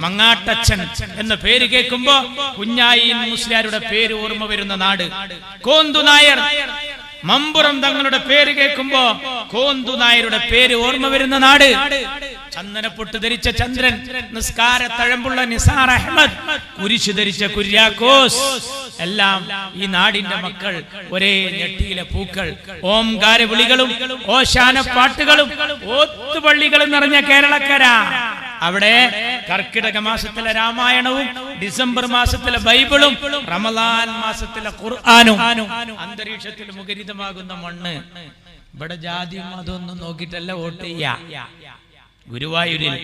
മങ്ങാട്ടച്ഛൻ എന്ന പേര് കേൾക്കുമ്പോ കുഞ്ഞായി മുസ്ലിയാരുടെ പേര് ഓർമ്മ വരുന്ന നാട്. കോന്തു നായർ, മമ്പുറം തങ്ങളുടെ പേര് കേൾക്കുമ്പോ കോന്തു നായരുടെ പേര് ഓർമ്മ വരുന്ന നാട്. ചന്ദനപ്പൊട്ട് ധരിച്ച ചന്ദ്രൻ, നിസ്കാര തഴമ്പുള്ള നിസാർ അഹമ്മദ്, കുരിശു ധരിച്ച കുര്യാക്കോസ്, എല്ലാം ഈ നാടിന്റെ മക്കൾ. ഒരേ ഞെട്ടിയിലെ പൂക്കൾ. ഓംകാര വിളികളും ഓശാന പാട്ടുകളും ഓത്തുപള്ളികളും നിറഞ്ഞ കേരളക്കര. അവിടെ കർക്കിടക മാസത്തിലെ രാമായണവും ഡിസംബർ മാസത്തിലെ ബൈബിളും റമദാൻ മാസത്തിലെ ഖുർആനും അന്തരീക്ഷത്തിൽ മുഖരിതമാകുന്ന മണ്ണ്. ഇവിടെ ജാതിയും അതൊന്നും നോക്കിയിട്ടല്ല വോട്ട് ചെയ്യാ. ഗുരുവായൂരിൽ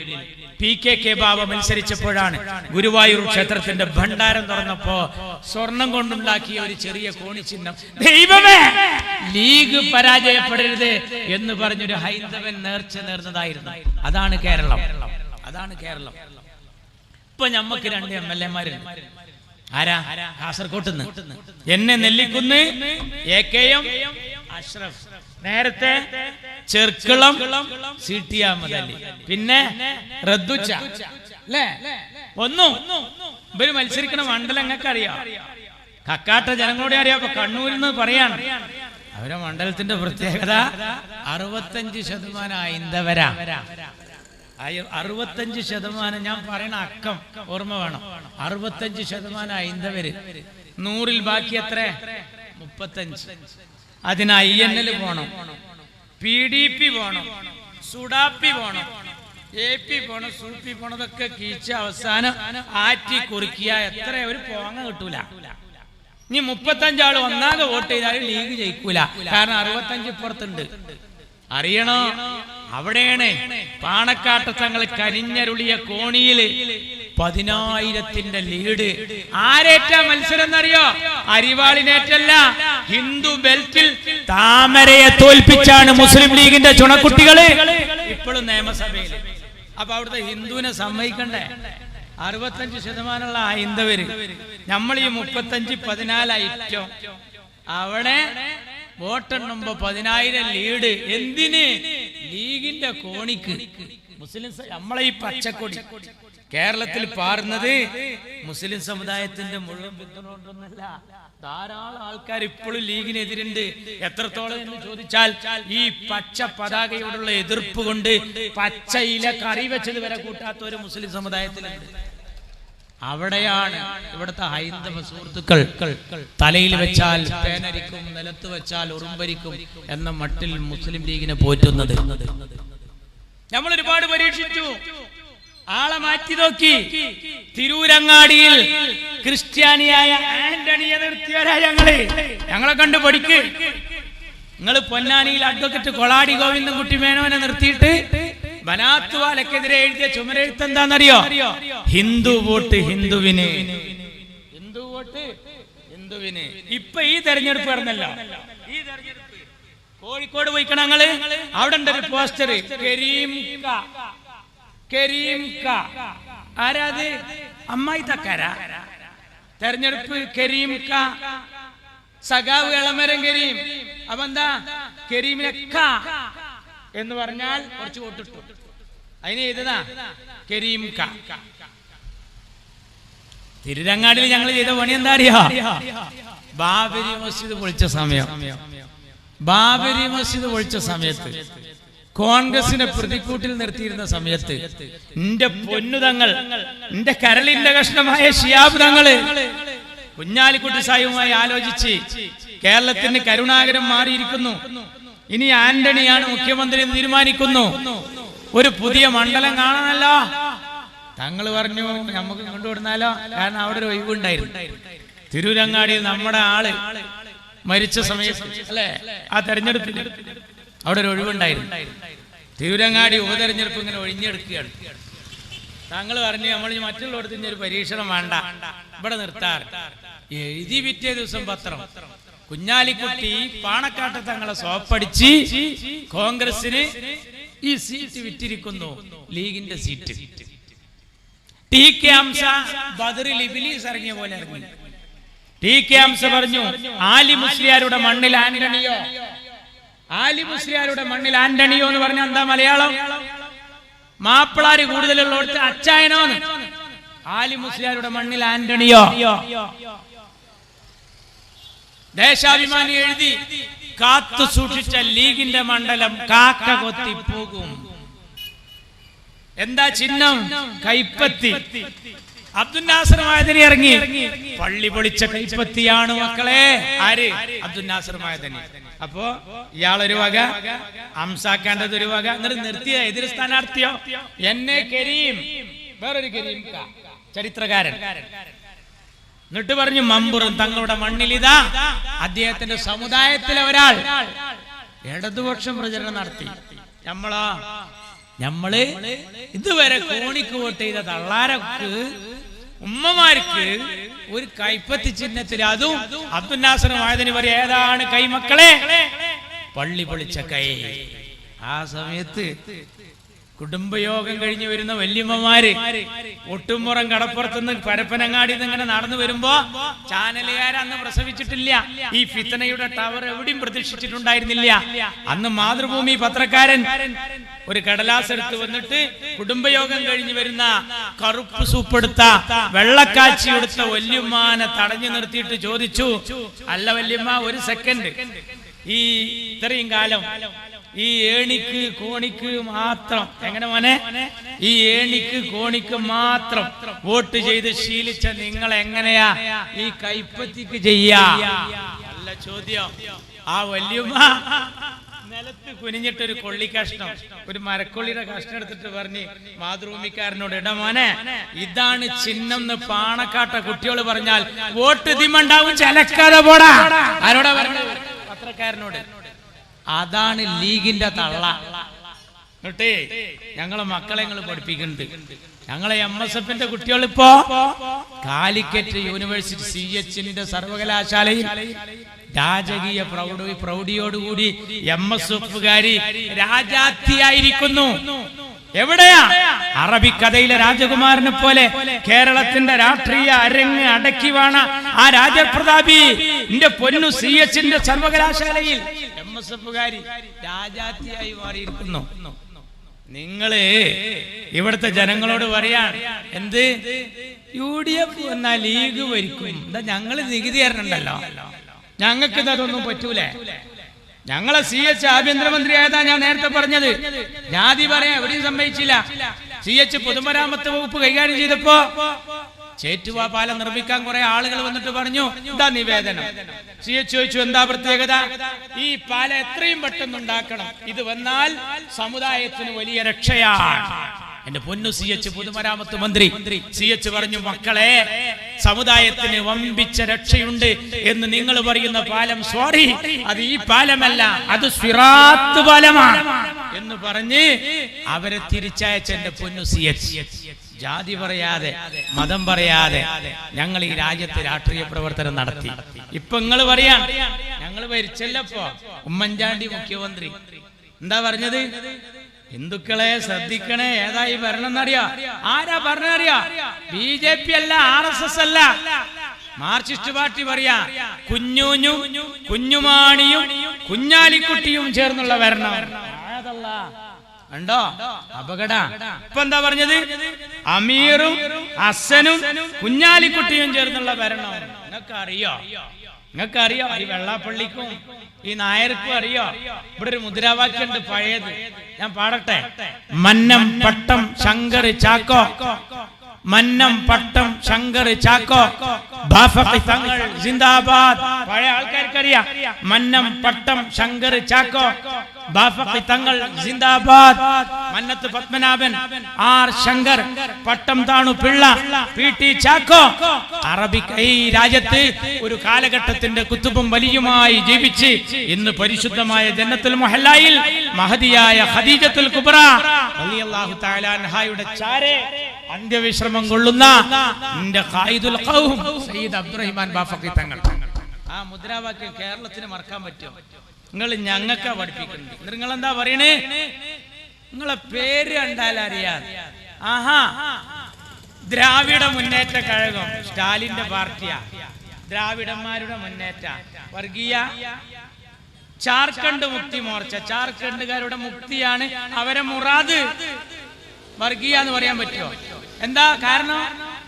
PKK ബാബ മത്സരിച്ചപ്പോഴാണ് ഗുരുവായൂർ ക്ഷേത്രത്തിന്റെ ഭണ്ഡാരം തുറന്നപ്പോ സ്വർണം കൊണ്ടുണ്ടാക്കിയ ഒരു ചെറിയ കോണിച്ചിഹ്നം, ദൈവമേ ലീഗ് പരാജയപ്പെടരുത് എന്ന് പറഞ്ഞൊരു ഹൈന്ദവൻ നേർന്നതായിരുന്നു. അതാണ് കേരളം, അതാണ് കേരളം. ഇപ്പൊ ഞമ്മക്ക് 2 MLA-മാരുണ്ട്. ആരാ? കാസർകോട്ടുന്ന് എന്നെ നെല്ലിക്കുന്ന് AKM അഷ്റഫ്, നേരത്തെ ചെർക്കളം CT അഹമ്മദ് അലി, പിന്നെ റദ്ദുച്ച അല്ലേ. ഒന്നും ഇവര് മത്സരിക്കണ മണ്ഡലം ഞങ്ങൾക്ക് അറിയാം. കക്കാട്ട ജനങ്ങളോടെ അറിയാം. അപ്പൊ കണ്ണൂരിൽ നിന്ന് പറയാണ്, അവരെ മണ്ഡലത്തിന്റെ പ്രത്യേകത 65% ഹൈന്ദവരാ. 65%. ഞാൻ പറയണ അക്കം ഓർമ്മ വേണം. 65% ഹൈന്ദവര്. 100-ൽ ബാക്കി എത്ര? 35. അതിന് INL പോണം, PDP പോണം, സുഡാപ്പി പോണം, AP പോണം, സൂപ്പി പോണതൊക്കെ കീച്ച അവസാനം ആറ്റി കുറിക്കുക. എത്ര ഒരു പോങ്ങ കിട്ടൂല. ഇനി 35 ആള് ഒന്നാകെ വോട്ട് ചെയ്താലും ലീഗ് ജയിക്കൂല. കാരണം 65 ഇപ്പുറത്തുണ്ട്. അറിയണോ? അവിടെയാണ് പാണക്കാട്ട് തങ്ങൾ കരിഞ്ഞരുളിയ കോണിയില് 10,000-ന്റെ ലീഡ്. ആരേറ്റ മത്സരം എന്നറിയോ? അരിവാളിനേറ്റല്ല, ഹിന്ദു ബെൽറ്റിൽ താമരയെ തോൽപ്പിച്ചാണ് മുസ്ലിം ലീഗിന്റെ ചുണക്കുട്ടികള് ഇപ്പോഴും നിയമസഭയിൽ. അപ്പൊ അവിടുത്തെ ഹിന്ദുവിനെ സമ്മതിക്കണ്ടേ? 65% ഹൈന്ദവര്. നമ്മൾ ഈ 35-14 ഐറ്റം. അവിടെ വോട്ടെണ്ണുമ്പോ 10,000 ലീഡ്. എന്തിന്? ലീഗിന്റെ കോണിക്ക്. മുസ്ലിം നമ്മളെ ഈ പച്ചക്കൊടി കേരളത്തിൽ പാറുന്നത് മുസ്ലിം സമുദായത്തിന്റെ മുഴുവൻ പിന്തുണ. ധാരാളം ആൾക്കാർ ഇപ്പോഴും ലീഗിനെതിരുണ്ട്. എത്രത്തോളം എന്ന് ചോദിച്ചാൽ ഈ പച്ച പതാകയോടുള്ള എതിർപ്പ് കൊണ്ട് പച്ചയില കറി വെച്ചത് വരെ കൂട്ടാത്ത ഒരു മുസ്ലിം സമുദായത്തിലുണ്ട്. അവിടെയാണ് ഇവിടുത്തെ ഹൈന്ദവ സുഹൃത്തുക്കൾ തലയിൽ വെച്ചാൽ പേനരിക്കും, നിലത്ത് വെച്ചാൽ ഉറുമ്പരിക്കും എന്ന മട്ടിൽ മുസ്ലിം ലീഗിനെ പോറ്റുന്നത്. നമ്മൾ ഒരുപാട് പരീക്ഷിച്ചു, ആളെ മാറ്റി നോക്കി. തിരൂരങ്ങാടിയിൽ ക്രിസ്ത്യാനിയായ ആന്റണിയെ നിർത്തിയവരാ ഞങ്ങളെ കണ്ടു പഠിക്ക്. നിങ്ങൾ പൊന്നാനിയിൽ അഡ്വക്കേറ്റ് കൊളാടി ഗോവിന്ദൻകുട്ടി മേനോനെ നിർത്തിയിട്ട് ബനാത്തുവാലക്കെതിരെ എഴുതിയ ചുമരെഴുത്ത് എന്താണെന്നറിയോ? ഹിന്ദു വോട്ട് ഹിന്ദുവിന്, ഹിന്ദു വോട്ട് ഹിന്ദുവിന്. ഇപ്പൊ ഈ തെരഞ്ഞെടുപ്പ് നടന്നല്ലോ, ഈ തെരഞ്ഞെടുപ്പ് കോഴിക്കോട് പോയിക്കണ ഞങ്ങള്. അവിടെ ഉണ്ട് ഒരു പോസ്റ്റർ, കരീം ക. ആരാത്? അമ്മായി തക്കാരാ. തെരഞ്ഞെടുപ്പ് കരീം ക, സഖാവ് എളമരം കരീം. അപ്പൊ എന്താ? കരീമിനെ ക എന്ന് പറഞ്ഞാൽ കുറച്ച് വോട്ടിട്ടു. അതിന് എഴുതുതാ കരീം ക. തിരുരങ്ങാടിയിൽ ഞങ്ങൾ ചെയ്ത പണി എന്താ അറിയോ? ബാബരി മസ്ജിദ് പൊളിച്ച സമയം, ബാബരി മസ്ജിദ് പൊളിച്ച സമയത്ത് കോൺഗ്രസിനെ പ്രതിക്കൂട്ടിൽ നിർത്തിയിരുന്ന സമയത്ത് എന്റെ പൊന്നുതങ്ങൾ, എന്റെ കരളിന്റെ കഷ്ണമായ ശിയാബ് തങ്ങള് കുഞ്ഞാലിക്കുട്ടി സാഹിബുമായി ആലോചിച്ച് കേരളത്തിന് കരുണാകരൻ മാറിയിരിക്കുന്നു, ഇനി ആന്റണിയാണ് മുഖ്യമന്ത്രി എന്ന് തീരുമാനിക്കുന്നു, ഒരു പുതിയ മണ്ഡലം കാണണമല്ലോ. തങ്ങൾ പറഞ്ഞു നമുക്ക് കൊണ്ടുവിടുന്നാലോ, കാരണം അവിടെ ഒരു ഒഴിവുണ്ടായിരുന്നു. തിരൂരങ്ങാടിയിൽ നമ്മുടെ ആള് മരിച്ച സമയത്ത് അല്ലെ, ആ തെരഞ്ഞെടുപ്പിൽ അവിടെ ഒരു ഒഴിവുണ്ടായിരുന്നു. തിരൂരങ്ങാടി ഉപതെരഞ്ഞെടുപ്പ് ഇങ്ങനെ ഒഴിഞ്ഞെടുക്കുകയാണ്. താങ്കൾ പറഞ്ഞു നമ്മൾ മറ്റുള്ളവർക്ക് ഒരു പരീക്ഷണം വേണ്ട, ഇവിടെ നിർത്താറ്. എഴുതി പിറ്റേ ദിവസം പത്രം, കുഞ്ഞാലിക്കുട്ടി പാണക്കാട്ട് തങ്ങളെ സോപ്പടിച്ച് കോൺഗ്രസിന് ഈ സീറ്റ് വിറ്റിരിക്കുന്നു, ലീഗിന്റെ സീറ്റ്. TK ഹംസ ബദറിൽ ഇബ്ലീസ് ഇറങ്ങിയ പോലെ ഇറങ്ങി. TK ഹംസ പറഞ്ഞു ആലി മുസ്ലിയാരുടെ മണ്ണിൽ ആന്റണിയോ, ആലി മുസ്ലിയാരുടെ മണ്ണിൽ ആന്റണിയോ എന്ന് പറഞ്ഞാൽ എന്താ മലയാളം? മാപ്പിളാര് കൂടുതലുള്ളടത്ത് അച്ചായനോന്ന്. ആലി മുസ്ലിയാരുടെ മണ്ണിൽ ആന്റണിയോ. ദേശാഭിമാനി എഴുതി കാത്തു സൂക്ഷിച്ച ലീഗിന്റെ മണ്ഡലം കാക്ക കൊത്തിപ്പോകും. എന്താ ചിഹ്നം? കൈപ്പത്തി. അബ്ദുൽ നാസർ മഅദനി ഇറങ്ങി. പള്ളി പൊളിച്ച കൈപ്പത്തിയാണ് മക്കളെ. ആര്? അബ്ദുൽ നാസർ മഅദനി. അപ്പോ ഇയാളൊരു വക, അംസാക്കേണ്ടത് ഒരു വക. എന്നിട്ട് നിർത്തിയ എതിർ സ്ഥാനാർത്ഥിയോ എന്നെ കരീം, വേറൊരു കരീം ചരിത്രകാരൻ. എന്നിട്ട് പറഞ്ഞു മമ്പുറം തങ്ങളുടെ മണ്ണിലിതാ അദ്ദേഹത്തിന്റെ സമുദായത്തിലെ ഒരാൾ ഇടതുപക്ഷം പ്രചരണം നടത്തി. നമ്മള് ഇതുവരെ കോണിക്ക് വോട്ട് ചെയ്ത തള്ളാരക്ക് ഉമ്മമാർക്ക് ഒരു കൈപ്പത്തി ചിഹ്നത്തിൽ, അതും അബ്ദുൽ നാസർ മഅദനി പറയും ഏതാണ് കൈ മക്കളെ? പള്ളി പൊളിച്ച കൈ. ആ സമയത്ത് കുടുംബയോഗം കഴിഞ്ഞു വരുന്ന വല്യമ്മമാര് ഒട്ടുമുറം കടപ്പുറത്തുനിന്ന് പരപ്പനങ്ങാടി ഇങ്ങനെ നടന്നു വരുമ്പോ ചാനലുകാർ അന്ന് പ്രസവിച്ചിട്ടില്ല. ഈ ഫിത്തനയുടെ ടവർ എവിടെയും പ്രതീക്ഷിച്ചിട്ടുണ്ടായിരുന്നില്ല. അന്ന് മാതൃഭൂമി പത്രക്കാരൻ ഒരു കടലാസ് എടുത്ത് വന്നിട്ട് കുടുംബയോഗം കഴിഞ്ഞു വരുന്ന കറുപ്പ് സൂപ്പെടുത്ത വെള്ളക്കാച്ചി എടുത്ത വല്യമ്മാനെ തടഞ്ഞു നിർത്തിയിട്ട് ചോദിച്ചു, അല്ല വല്യമ്മ, ഒരു സെക്കൻഡ്, ഈ ഇത്രയും കാലം ഈ ഏണിക്ക് കോണിക്ക് മാത്രം, എങ്ങനെ മോനെ, ഈ ഏണിക്ക് കോണിക്ക് മാത്രം വോട്ട് ചെയ്ത് ശീലിച്ച നിങ്ങൾ എങ്ങനെയാ ഈ കൈപ്പത്തിക്ക് ചെയ്യാ? നല്ല ചോദ്യം. ആ വല്യമ്മ നിലത്ത് കുനിഞ്ഞിട്ടൊരു കൊള്ളി കഷ്ണം, ഒരു മരക്കൊള്ളിയുടെ കഷ്ണം എടുത്തിട്ട് പറഞ്ഞ് മാതൃഭൂമിക്കാരനോട്, ഇട മോനെ, ഇതാണ് ചിഹ്നം എന്ന് പാണക്കാട്ട കുട്ടികൾ പറഞ്ഞാൽ വോട്ട് ദിമുണ്ടാവും, ചലക്കാതെ പോടാ. ആരോടാ പറഞ്ഞത്? പത്രക്കാരനോട്. അതാണ് ലീഗിന്റെ തള്ള. എന്നിട്ടേ ഞങ്ങളെ മക്കളെ ഞങ്ങൾ പഠിപ്പിക്കുന്നുണ്ട്. ഞങ്ങളെ MSFന്റെ കുട്ടികൾ ഇപ്പോ കാലിക്കറ്റ് യൂണിവേഴ്സിറ്റി CHന്റെ സർവകലാശാലയിൽ രാജകീയ പ്രൗഢിയോടുകൂടി MSFകാരി രാജാത്തിയായിരിക്കുന്നു. എവിടെയാ? അറബിക്കഥയിലെ രാജകുമാരനെ പോലെ കേരളത്തിന്റെ രാഷ്ട്രീയ അരങ്ങ് അടക്കി വാണ ആ രാജപ്രതാപി എന്റെ പൊന്നു CHന്റെ സർവകലാശാലയിൽ MSFകാരി രാജാത്തിയായി മാറിയിരിക്കുന്നു. നിങ്ങള് ഇവിടുത്തെ ജനങ്ങളോട് പറയാൻ എന്ത്? UDF എന്നാ ലീഗ് ഭരിക്കും. എന്താ ഞങ്ങള് നികുതി തരണുണ്ടല്ലോ, ഞങ്ങൾക്ക് ഇതൊന്നും പറ്റൂലേ? ഞങ്ങളെ CH ആഭ്യന്തരമന്ത്രി ആയതാ ഞാൻ നേരത്തെ പറഞ്ഞത്. ജാതി പറയാൻ എവിടെയും സമ്മതിച്ചില്ല. CH പൊതുമരാമത്ത് വകുപ്പ് കൈകാര്യം ചെയ്തപ്പോ ചേറ്റുവ പാലം നിർമ്മിക്കാൻ കുറെ ആളുകൾ വന്നിട്ട് പറഞ്ഞു, എന്താ നിവേദനം? CH ചോദിച്ചു, എന്താ പ്രത്യേകത? ഈ പാലം എത്രയും പെട്ടെന്ന് ഉണ്ടാക്കണം, ഇത് വന്നാൽ സമുദായത്തിന് വലിയ രക്ഷയാണ്. എന്റെ പൊന്നു CH പൊതുമരാമത്ത് മന്ത്രി CH പറഞ്ഞു, മക്കളെ, സമുദായത്തിന് വമ്പിച്ച രക്ഷയുണ്ട് എന്ന് നിങ്ങൾ പറയുന്ന പാലം, സോറി, അത് ഈ പാലമല്ല, അത് സിറാത്ത് പാലമാണ് എന്ന് പറഞ്ഞ് അവരെ തിരിച്ചയച്ച എന്റെ പൊന്നു CH. ജാതി പറയാതെ മതം പറയാതെ ഞങ്ങൾ ഈ രാജ്യത്ത് രാഷ്ട്രീയ പ്രവർത്തനം നടത്തി. ഇപ്പൊ നിങ്ങൾ പറയാൻ ഞങ്ങൾ ഭരിച്ചല്ലപ്പോ ഉമ്മൻചാണ്ടി മുഖ്യമന്ത്രി എന്താ പറഞ്ഞത്? ഹിന്ദുക്കളെ ശ്രദ്ധിക്കണേ, ഏതായി ഭരണം എന്നറിയാ? ആരാ ഭരണം അറിയാ? BJP അല്ല, RSS അല്ല, മാർക്സിസ്റ്റ് പാർട്ടി പറയാ. കുഞ്ഞൂഞ്ഞും കുഞ്ഞുമാണിയും കുഞ്ഞാലിക്കുട്ടിയും ചേർന്നുള്ള ഭരണം. ഉണ്ടോ? അപകട. ഇപ്പൊ എന്താ പറഞ്ഞത്? അമീറും അസനും കുഞ്ഞാലിക്കുട്ടിയും ചേർന്നുള്ള ഭരണം. നിങ്ങൾക്കറിയോ? ഈ വെള്ളാപ്പള്ളിക്കും ഈ നായർക്കും അറിയോ? ഇവിടെ ഒരു മുദ്രാവാക്യം ഉണ്ട് പഴയത്, ഞാൻ പാടട്ടെ. മന്നം പട്ടം ശങ്കർ ചാക്കോ, മന്നം പട്ടം ശങ്കർ ചാക്കോ, ബാഫഖി തങ്ങൾ സിന്ദാബാദ്. പഴയ ആൾക്കാർക്കറിയാം. മന്നം പട്ടം ശങ്കർ ചാക്കോ, ബാഫഖി തങ്ങൾ സിന്ദാബാദ്. മന്നത്ത് പത്മനാഭൻ, R ശങ്കർ, പട്ടം താണു പിള്ള, PT ചാക്കോ. ഈ രാജ്യത്ത് ഒരു കാലഘട്ടത്തിന്റെ കുത്തുബും വലിയുമായി ജീവിച്ച് ഇന്ന് പരിശുദ്ധമായ ജന്നത്തുൽ മുഹല്ലയിൽ മഹദിയായ ഖദീജത്തുൽ കുബ്ര റളിയല്ലാഹു തആല അൻഹയുടെ ചാരെ അന്ത്യവിശ്രമം കൊള്ളുന്ന എന്റെ ഖായിദുൽ ഖൗം സയ്യിദ് അബ്ദുറഹിമാൻ ബാഫഖി തങ്ങൾ. ആ മുദ്രാവാക്യം കേരളത്തിന് മറക്കാൻ പറ്റുമോ? നിങ്ങൾ ഞങ്ങൾക്കാ പഠിപ്പിക്കുന്നുണ്ട്. നിങ്ങൾ എന്താ പറയണേ? നിങ്ങളെ പേര് കണ്ടാൽ അറിയാം. ആഹാ, ദ്രാവിഡ മുന്നേറ്റ കഴകം, സ്റ്റാലിന്റെ പാർട്ടിയാ. ദ്രാവിഡന്മാരുടെ മുന്നേറ്റ, വർഗീയ. ജാർഖണ്ഡ് മുക്തി മോർച്ച, ജാർഖണ്ഡുകാരുടെ മുക്തിയാണ് അവരെ മുറാദ്. വർഗീയ എന്ന് പറയാൻ പറ്റുമോ? എന്താ കാരണം?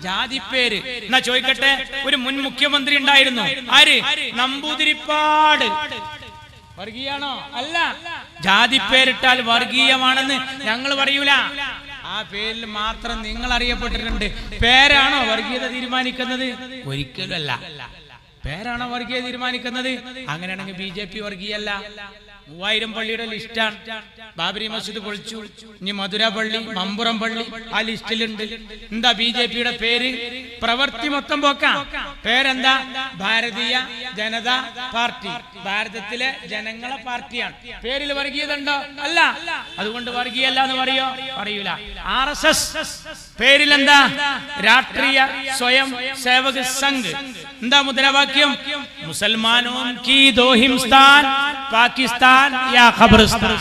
ജാതിപ്പേര്. എന്നാ ചോദിക്കട്ടെ, ഒരു മുൻ മുഖ്യമന്ത്രി ഉണ്ടായിരുന്നു, ആര്? നമ്പൂതിരിപ്പാട്. വർഗീയാണോ? അല്ല. ജാതിപ്പേരിട്ടാൽ വർഗീയമാണെന്ന് ഞങ്ങൾ പറയൂല. ആ പേരിൽ മാത്രം നിങ്ങൾ അറിയപ്പെട്ടിട്ടുണ്ട്. പേരാണോ വർഗീയത തീരുമാനിക്കുന്നത്? ഒരിക്കലും അല്ല. പേരാണോ വർഗീയത തീരുമാനിക്കുന്നത്? അങ്ങനെയാണെങ്കിൽ BJP വർഗീയല്ല. 3000 പള്ളിയുടെ ലിസ്റ്റാണ്. ബാബരി മസ്ജിദ് പൊളിച്ചു, ഇനി മധുര പള്ളി, മമ്പുറം പള്ളി ആ ലിസ്റ്റിലുണ്ട്. എന്താ BJPയുടെ പേര്? പ്രവൃത്തി മൊത്തം പോക്കാം. പേരെന്താ? ഭാരതീയ ജനതാ പാർട്ടി. ഭാരതത്തിലെ ജനങ്ങളെ പാർട്ടിയാണ്. പേരിൽ വർഗീയത ഉണ്ടോ? അല്ല. അതുകൊണ്ട് വർഗീയല്ല എന്ന് പറയോ? പറയൂല. RSS പേരിൽ എന്താ? രാഷ്ട്രീയ സ്വയം സേവക് സംഘ്. എന്താ മുദ്രാവാക്യം? മുസൽമാനോं की दो हिंदुस्तान പാകിസ്ഥാൻ യാ ഖബർസ്ഥാൻ.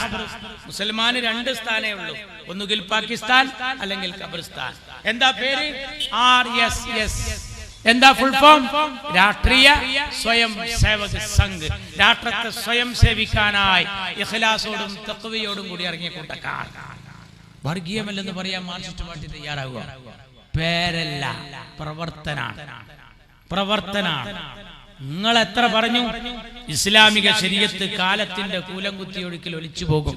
മുസൽമാന് 2 സ്ഥാനേ ഉള്ളൂ, ഒന്നുകിൽ പാകിസ്ഥാൻ അല്ലെങ്കിൽ ഖബർസ്ഥാൻ. എന്താ പേര്? RSS. എന്താ ഫുൾ ഫോം? രാഷ്ട്രീയ സ്വയം സേവക് സംഘ്. രാഷ്ട്രത്തെ സ്വയം സേവിക്കാനായി ഇഖ്ലാസോടും തഖ്വയോടും കൂടി ഇറങ്ങിയ കൂട്ടക്കാർ. വർഗീയമല്ലെന്ന് പറയാൻ മാർക്സിസ്റ്റ് പാർട്ടി തയ്യാറാകുക? പേരല്ല, പ്രവർത്തനാണ്. നിങ്ങൾ എത്ര പറഞ്ഞു ഇസ്ലാമിക ശരീഅത്ത് കാലത്തിന്റെ കൂലംകുത്തി ഒഴുക്കിൽ ഒലിച്ചു പോകും.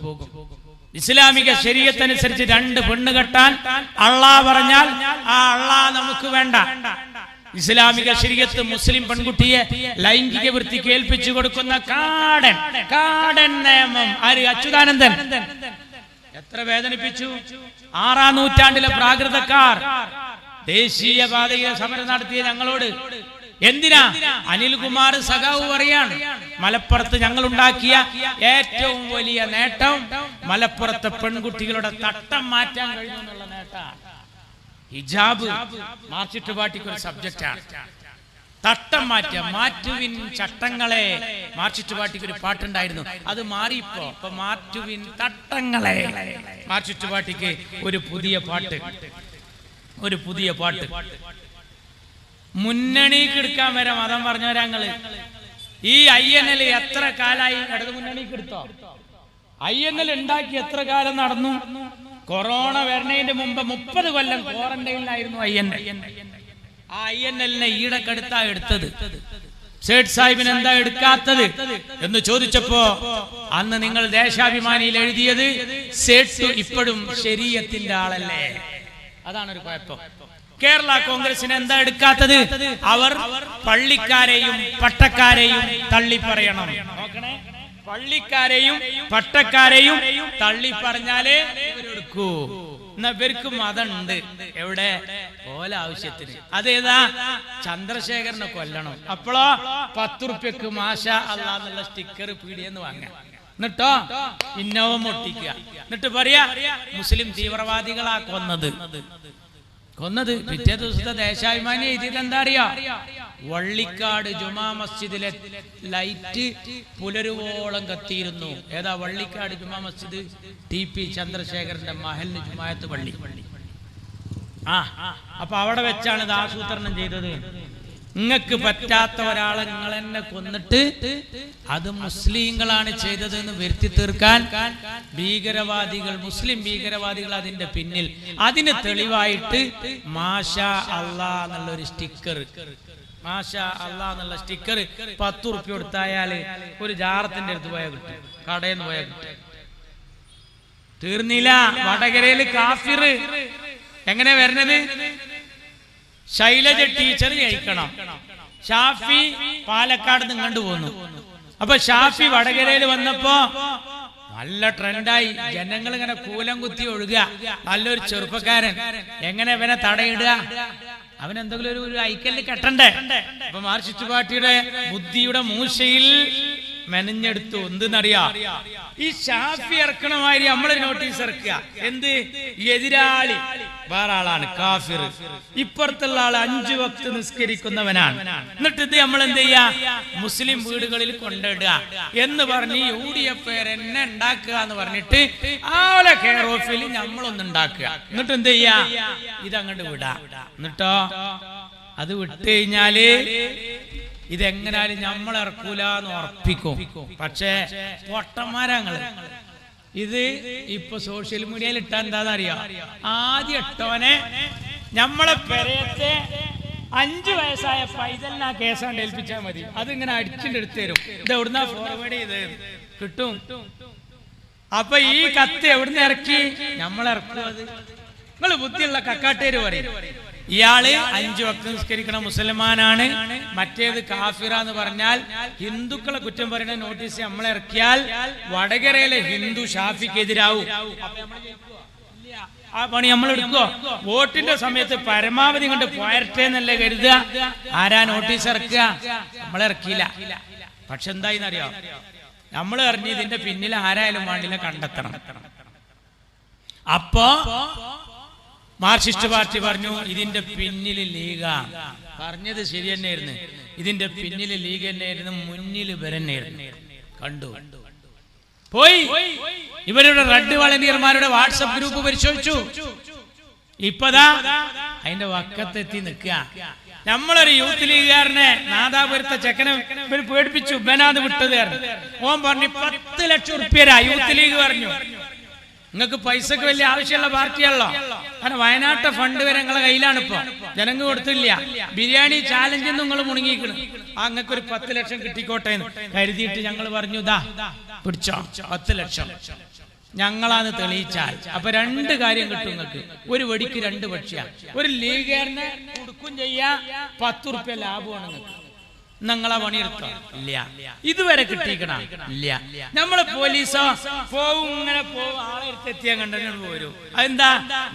ഇസ്ലാമിക ശരീഅത്ത് അനുസരിച്ച് 2 പെണ്ണ് കെട്ടാൻ അള്ളാഹ് പറഞ്ഞാൽ ആ അള്ളാഹ് നമുക്ക് വേണ്ട. ഇസ്ലാമിക ശരീഅത്ത് മുസ്ലിം പെൺകുട്ടിയെ ലൈംഗിക വൃത്തിക്ക് ഏൽപ്പിച്ചു കൊടുക്കുന്ന കാടൻ നിയമം ആര്? അച്യുതാനന്ദൻ. എത്ര വേദനിപ്പിച്ചു! 6-ാം നൂറ്റാണ്ടിലെ പ്രാകൃതക്കാർ ദേശീയപാതയിൽ സമരം നടത്തിയ ഞങ്ങളോട് എന്തിനാ? അനിൽകുമാർ സഖാവ് പറയാണ്, മലപ്പുറത്ത് ഞങ്ങൾ ഉണ്ടാക്കിയ ഏറ്റവും വലിയ നേട്ടം മലപ്പുറത്തെ പെൺകുട്ടികളുടെ തട്ടം മാറ്റാൻ കഴിഞ്ഞു എന്നുള്ള നേട്ടമാണ്. ഹിജാബ് മാർക്സിസ്റ്റ് പാർട്ടിക്ക് ഒരു സബ്ജക്റ്റാണ്. തട്ടം മാറ്റുവിൻ ചട്ടങ്ങളെ. മാർക്സിസ്റ്റ് പാർട്ടിക്ക് ഒരു പാട്ടുണ്ടായിരുന്നു, അത് മാറിയിപ്പോ. ഇപ്പൊ മാറ്റുവിൻ തട്ടങ്ങളെ. മാർക്സിസ്റ്റ് പാർട്ടിക്ക് ഒരു പുതിയ പാട്ട്. മുന്നണിക്ക് എടുക്കാൻ വരെ മതം പറഞ്ഞവരങ്ങള്. ഈ INL എത്ര കാലായി ഇടത് മുന്നണിക്ക് എടുത്തോ? INL ഉണ്ടാക്കി എത്ര കാലം നടന്നു? കൊറോണ വരണതിന്റെ മുമ്പ് 30 കൊല്ലം ക്വാറന്റൈനിലായിരുന്നു INL. ആ INL-നെ ഈടക്കെടുത്താ എടുത്തത്. സേഠ് സാഹിബിന് എന്താ എടുക്കാത്തത് എന്ന് ചോദിച്ചപ്പോ അന്ന് നിങ്ങൾ ദേശാഭിമാനിയിൽ എഴുതിയത് സേഠ് ഇപ്പോഴും ശരീഅത്തിന്റെ ആളല്ലേ. അതാണ് ഒരു കുഴപ്പം. കേരള കോൺഗ്രസിന് എന്താ എടുക്കാത്തത്? അവർ പള്ളിക്കാരെയും പട്ടക്കാരെയും തള്ളി പറയണം. നോക്കണേ, പള്ളിക്കാരെയും പട്ടക്കാരെയും തള്ളി പറഞ്ഞാലേ ഇവരെടുക്കൂ. എന്നാ ഇവർക്കും മതമുണ്ട്. എവിടെ? ഓല ആവശ്യത്തിന്. അതേതാ? ചന്ദ്രശേഖരനെ കൊല്ലണം. അപ്പോഴോ 10 റുപ്യക്ക് മാഷാ അല്ലാഹ് എന്നുള്ള സ്റ്റിക്കർ പീടിയെന്ന് വാങ്ങാം. എന്നിട്ടോ ഇന്നോവ ഒട്ടിക്കുക. എന്നിട്ട് പറയാ മുസ്ലിം തീവ്രവാദികളാ കൊന്നത്. പിറ്റേ ദിവസത്തെ ദേശാഭിമാനി എഴുതിയത് എന്താ അറിയാ? വള്ളിക്കാട് ജുമാ മസ്ജിദിലെ ലൈറ്റ് പുലരുവോളം കത്തിയിരുന്നു. ഏതാ വള്ളിക്കാട് ജുമാ മസ്ജിദ്? TP ചന്ദ്രശേഖരന്റെ മഹലിന് ജുമായത്ത് പള്ളി. അപ്പൊ അവിടെ വെച്ചാണ് ഇത് ആസൂത്രണം ചെയ്തത്. നിങ്ങൾക്ക് പറ്റാത്ത ഒരാളെ നിങ്ങൾ എന്നെ കൊന്നിട്ട് അത് മുസ്ലിങ്ങളാണ് ചെയ്തതെന്ന് വരുത്തി തീർക്കാൻ മുസ്ലിം ഭീകരവാദികൾ അതിന്റെ പിന്നിൽ. അതിന് തെളിവായിട്ട് മാഷാ അല്ലാഹ് എന്നുള്ളൊരു സ്റ്റിക്കർ, മാഷാ അല്ലാഹ് എന്നുള്ള സ്റ്റിക്കർ 10 റുപ്യ കൊടുത്തായാല് ഒരു ജാറത്തിന്റെ അടുത്ത് പോയാൽ കിട്ടും, കടയിൽ നിന്ന് പോയാൽ കിട്ടും. തീർന്നില്ല. വടകരയില് കാഫിർ എങ്ങനെ വരുന്നത്? ശൈലജ ടീച്ചർ ജയിക്കണം. ഷാഫി പാലക്കാട് നിന്ന് കണ്ടുപോന്നു. അപ്പൊ ഷാഫി വടകരയിൽ വന്നപ്പോ നല്ല ട്രെൻഡായി. ജനങ്ങൾ ഇങ്ങനെ കൂലം കുത്തി ഒഴുകുക. നല്ലൊരു ചെറുപ്പക്കാരൻ. എങ്ങനെ ഇവനെ തടയിടുക? അവനെന്തെങ്കിലും ഒരു ഐക്കല്ല് കെട്ടണ്ടേ? അപ്പൊ മാർക്സിസ്റ്റ് പാർട്ടിയുടെ ബുദ്ധിയുടെ മൂശയിൽ മെനഞ്ഞെടുത്തു. എന്തെന്നറിയാ? ഈ ഷാഫി ഇറക്കണമാതിരി നമ്മള് നോട്ടീസ് ഇറക്കുക. എന്ത്? എതിരാളി വേറെ ആളാണ്, കാഫിർ. ഇപ്പുറത്തുള്ള ആള് 5 വക്ത് നിസ്കരിക്കുന്നവനാണ്. എന്നിട്ട് ഇത് നമ്മൾ എന്ത് ചെയ്യാ? മുസ്ലിം വീടുകളിൽ കൊണ്ടിടുക എന്ന് പറഞ്ഞ് UDF എന്നെ ഉണ്ടാക്കുക എന്ന് പറഞ്ഞിട്ട് ആളെ കെയർ ഓഫിൽ നമ്മളൊന്ന് ഉണ്ടാക്കുക. എന്നിട്ട് എന്ത് ചെയ്യാ? ഇതങ്ങോട്ട് വിടാ. എന്നിട്ടോ അത് വിട്ട് കഴിഞ്ഞാല് ഇതെങ്ങനാലും നമ്മൾ ഇറക്കൂലെന്ന് ഉറപ്പിക്കും. പക്ഷേ പൊട്ടന്മാരങ്ങള് ഇത് ഇപ്പൊ സോഷ്യൽ മീഡിയയിൽ ഇട്ടാ എന്താണെന്നറിയോ? ആദ്യം ഇട്ടോനെ നമ്മളെ പെരയത്തെ 5 വയസ്സായ പൈതലിന് ആ കേസാണ്ട് ഏൽപ്പിച്ചാൽ മതി. അതിങ്ങനെ അടിച്ചിട്ട് എടുത്തു തരും. ഇത് എവിടുന്നാ ഫോർവേഡ് ചെയ്ത് കിട്ടും. അപ്പൊ ഈ കത്ത് എവിടുന്ന് ഇറക്കി? നമ്മളിറക്കും. അത് നിങ്ങൾ ബുദ്ധിയുള്ള കക്കാട്ടേര് പറയും, ഇയാള് 5 വക്ത് നിസ്കരിക്കണ മുസൽമാനാണ്, മറ്റേത് കാഫിറാന്ന് പറഞ്ഞാൽ ഹിന്ദുക്കളെ കുറ്റം പറയുന്ന നോട്ടീസ് നമ്മളിറക്കിയാൽ വടകരയിലെ ഹിന്ദു ഷാഫിക്കെതിരാവും. ആ പണി നമ്മൾ എടുക്കോ? വോട്ടിന്റെ സമയത്ത് പരമാവധി കൊണ്ട് പോയട്ടെ എന്നല്ലേ കരുതുക. ആരാ നോട്ടീസ് ഇറക്കുക? നമ്മളിറക്കിയില്ല. പക്ഷെ എന്തായിന്നറിയോ? നമ്മൾ അറിഞ്ഞ് ഇതിന്റെ പിന്നിൽ ആരായാലും വേണ്ടില്ല കണ്ടെത്തണം. അപ്പോ മാർക്സിസ്റ്റ് പാർട്ടി പറഞ്ഞു ഇതിന്റെ പിന്നിൽ ലീഗാ. പറഞ്ഞത് ശരി തന്നെയായിരുന്നു. ഇതിന്റെ പിന്നിൽ ലീഗ് തന്നെയായിരുന്നു, മുന്നിൽ ഇവരെന്നെയായിരുന്നു. കണ്ടു പോയി. ഇവരുടെ റെഡ് വളണ്ടിയർമാരുടെ വാട്സപ്പ് ഗ്രൂപ്പ് പരിശോധിച്ചു. ഇപ്പതാ അതിന്റെ വക്കത്തെത്തി നിൽക്കുക. നമ്മളൊരു യൂത്ത് ലീഗുകാരനെ നാദാപുരത്തെ ചെക്കനെ പേടിപ്പിച്ചു, ബനാദ് വിട്ടത്. ഓൻ പറഞ്ഞു 10 ലക്ഷം ഉറുപ്പ്യരാ. യൂത്ത് ലീഗ് പറഞ്ഞു നിങ്ങൾക്ക് പൈസക്ക് വലിയ ആവശ്യമുള്ള പാർട്ടിയാണല്ലോ, കാരണം വയനാട്ടെ ഫണ്ട് വരെ നിങ്ങളെ കയ്യിലാണ്. ഇപ്പൊ ജനങ്ങൾ കൊടുത്തില്ല. ബിരിയാണി ചാലഞ്ച് നിങ്ങൾ മുണങ്ങിക്കണം. അങ്ങക്ക് ഒരു 10 ലക്ഷം കിട്ടിക്കോട്ടെ എന്ന് കരുതിയിട്ട് ഞങ്ങൾ പറഞ്ഞു ദാ പിടിച്ചോ 10 ലക്ഷം ഞങ്ങളാന്ന് തെളിയിച്ചാൽ അപ്പൊ 2 കാര്യം കിട്ടും നിങ്ങൾക്ക്. ഒരു വെടിക്ക് 2 പക്ഷിയാ. ഒരു ലീഗുകാരനെ കൊടുക്കും ചെയ്യാ, 10 ഉറുപ്പ്യ ലാഭമാണ് നിങ്ങൾക്ക്. നിങ്ങളെ പണിയെടുത്തോ? ഇല്ല. ഇതുവരെ കിട്ടിക്കണ? ഇല്ല. നമ്മളെ പോലീസോ പോവും, ഇങ്ങനെ പോവും, ആളെ എടുത്തെത്തിയാൽ കണ്ടു പോരും. അതെന്താ?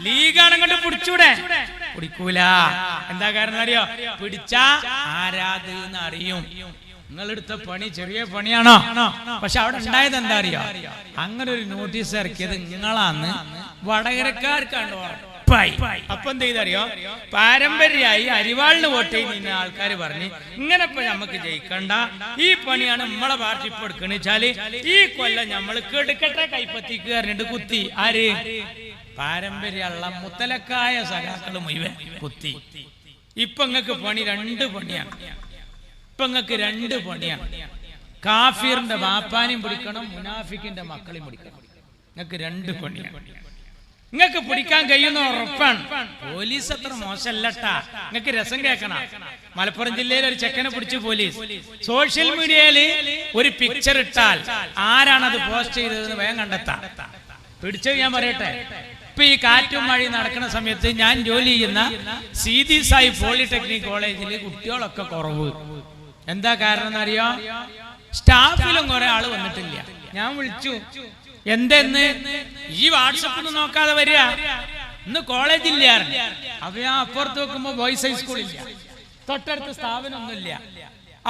ലീഗാണെങ്കോട്ട് പിടിച്ചൂടെ? പിടിക്കൂല. എന്താ കാരണം അറിയോ? പിടിച്ചാ ആരാധെന്ന് അറിയും. നിങ്ങളെടുത്ത പണി ചെറിയ പണിയാണോ? പക്ഷെ അവിടെ ഉണ്ടായത് എന്താ അറിയോ? അങ്ങനെ ഒരു നോട്ടീസ് ഇറക്കിയത് നിങ്ങളാന്ന് വടകരക്കാർക്കാണ്ട്. അപ്പൊ എന്ത് ചെയ്തറിയോ? പാരമ്പര്യമായി അരിവാളിന് വോട്ട് ചെയ്യുന്ന ആൾക്കാർ പറഞ്ഞ് ഇങ്ങനെ ഇപ്പൊ നമുക്ക് ജയിക്കണ്ട, ഈ പണിയാണ് നമ്മളെ പാർട്ടി ഇപ്പൊ എടുക്കണെച്ചാല് ഈ കൊല്ലം നമ്മൾ കെടുക്കട്ടെ കൈപ്പത്തിക്ക് പറഞ്ഞിട്ട് കുത്തി. ആര്? പാരമ്പര്യമുള്ള മുത്തലക്കായ സഖാക്കൾ മുഴുവൻ കുത്തി. ഇപ്പൊ നിങ്ങൾക്ക് പണി 2 പണിയാണ്. ഇപ്പൊ നിങ്ങൾക്ക് 2 പണിയാണ്. കാഫിറിന്റെ ബാപ്പാനെയും പിടിക്കണം, മുനാഫിക്കിന്റെ മക്കളെയും പിടിക്കണം. നിങ്ങൾക്ക് 2 പണിയാണ്. നിങ്ങൾക്ക് പിടിക്കാൻ കഴിയുന്ന ഉറപ്പാണ്. പോലീസ് അത്ര മോശമല്ലട്ടാ. നിങ്ങൾക്ക് രസം കേൾക്കണം. മലപ്പുറം ജില്ലയിൽ ഒരു ചെക്കനെ പിടിച്ചു പോലീസ്. സോഷ്യൽ മീഡിയയിൽ ഒരു പിക്ചർ ഇട്ടാൽ ആരാണത് പോസ്റ്റ് ചെയ്തതെന്ന് വേഗം കണ്ടെത്താം. പിടിച്ചത് ഞാൻ പറയട്ടെ. ഇപ്പൊ ഈ കാറ്റും മഴയും നടക്കുന്ന സമയത്ത് ഞാൻ ജോലി ചെയ്യുന്ന സീതി സായി പോളിടെക്നിക് കോളേജിൽ കുട്ടികളൊക്കെ കുറവ്. എന്താ കാരണം എന്നറിയോ? സ്റ്റാഫിലും കുറെ ആള് വന്നിട്ടില്ല. ഞാൻ വിളിച്ചു, എന്തെന്ന്? ഈ വാട്സപ്പ് നോക്കാതെ വരിക, ഇന്ന് കോളേജില്ല. അപ്പൊ ഞാൻ അപ്പുറത്ത് നോക്കുമ്പോ ബോയ്സ് ഹൈസ്കൂളില്ല, തൊട്ടടുത്ത് സ്ഥാപനമൊന്നുമില്ല.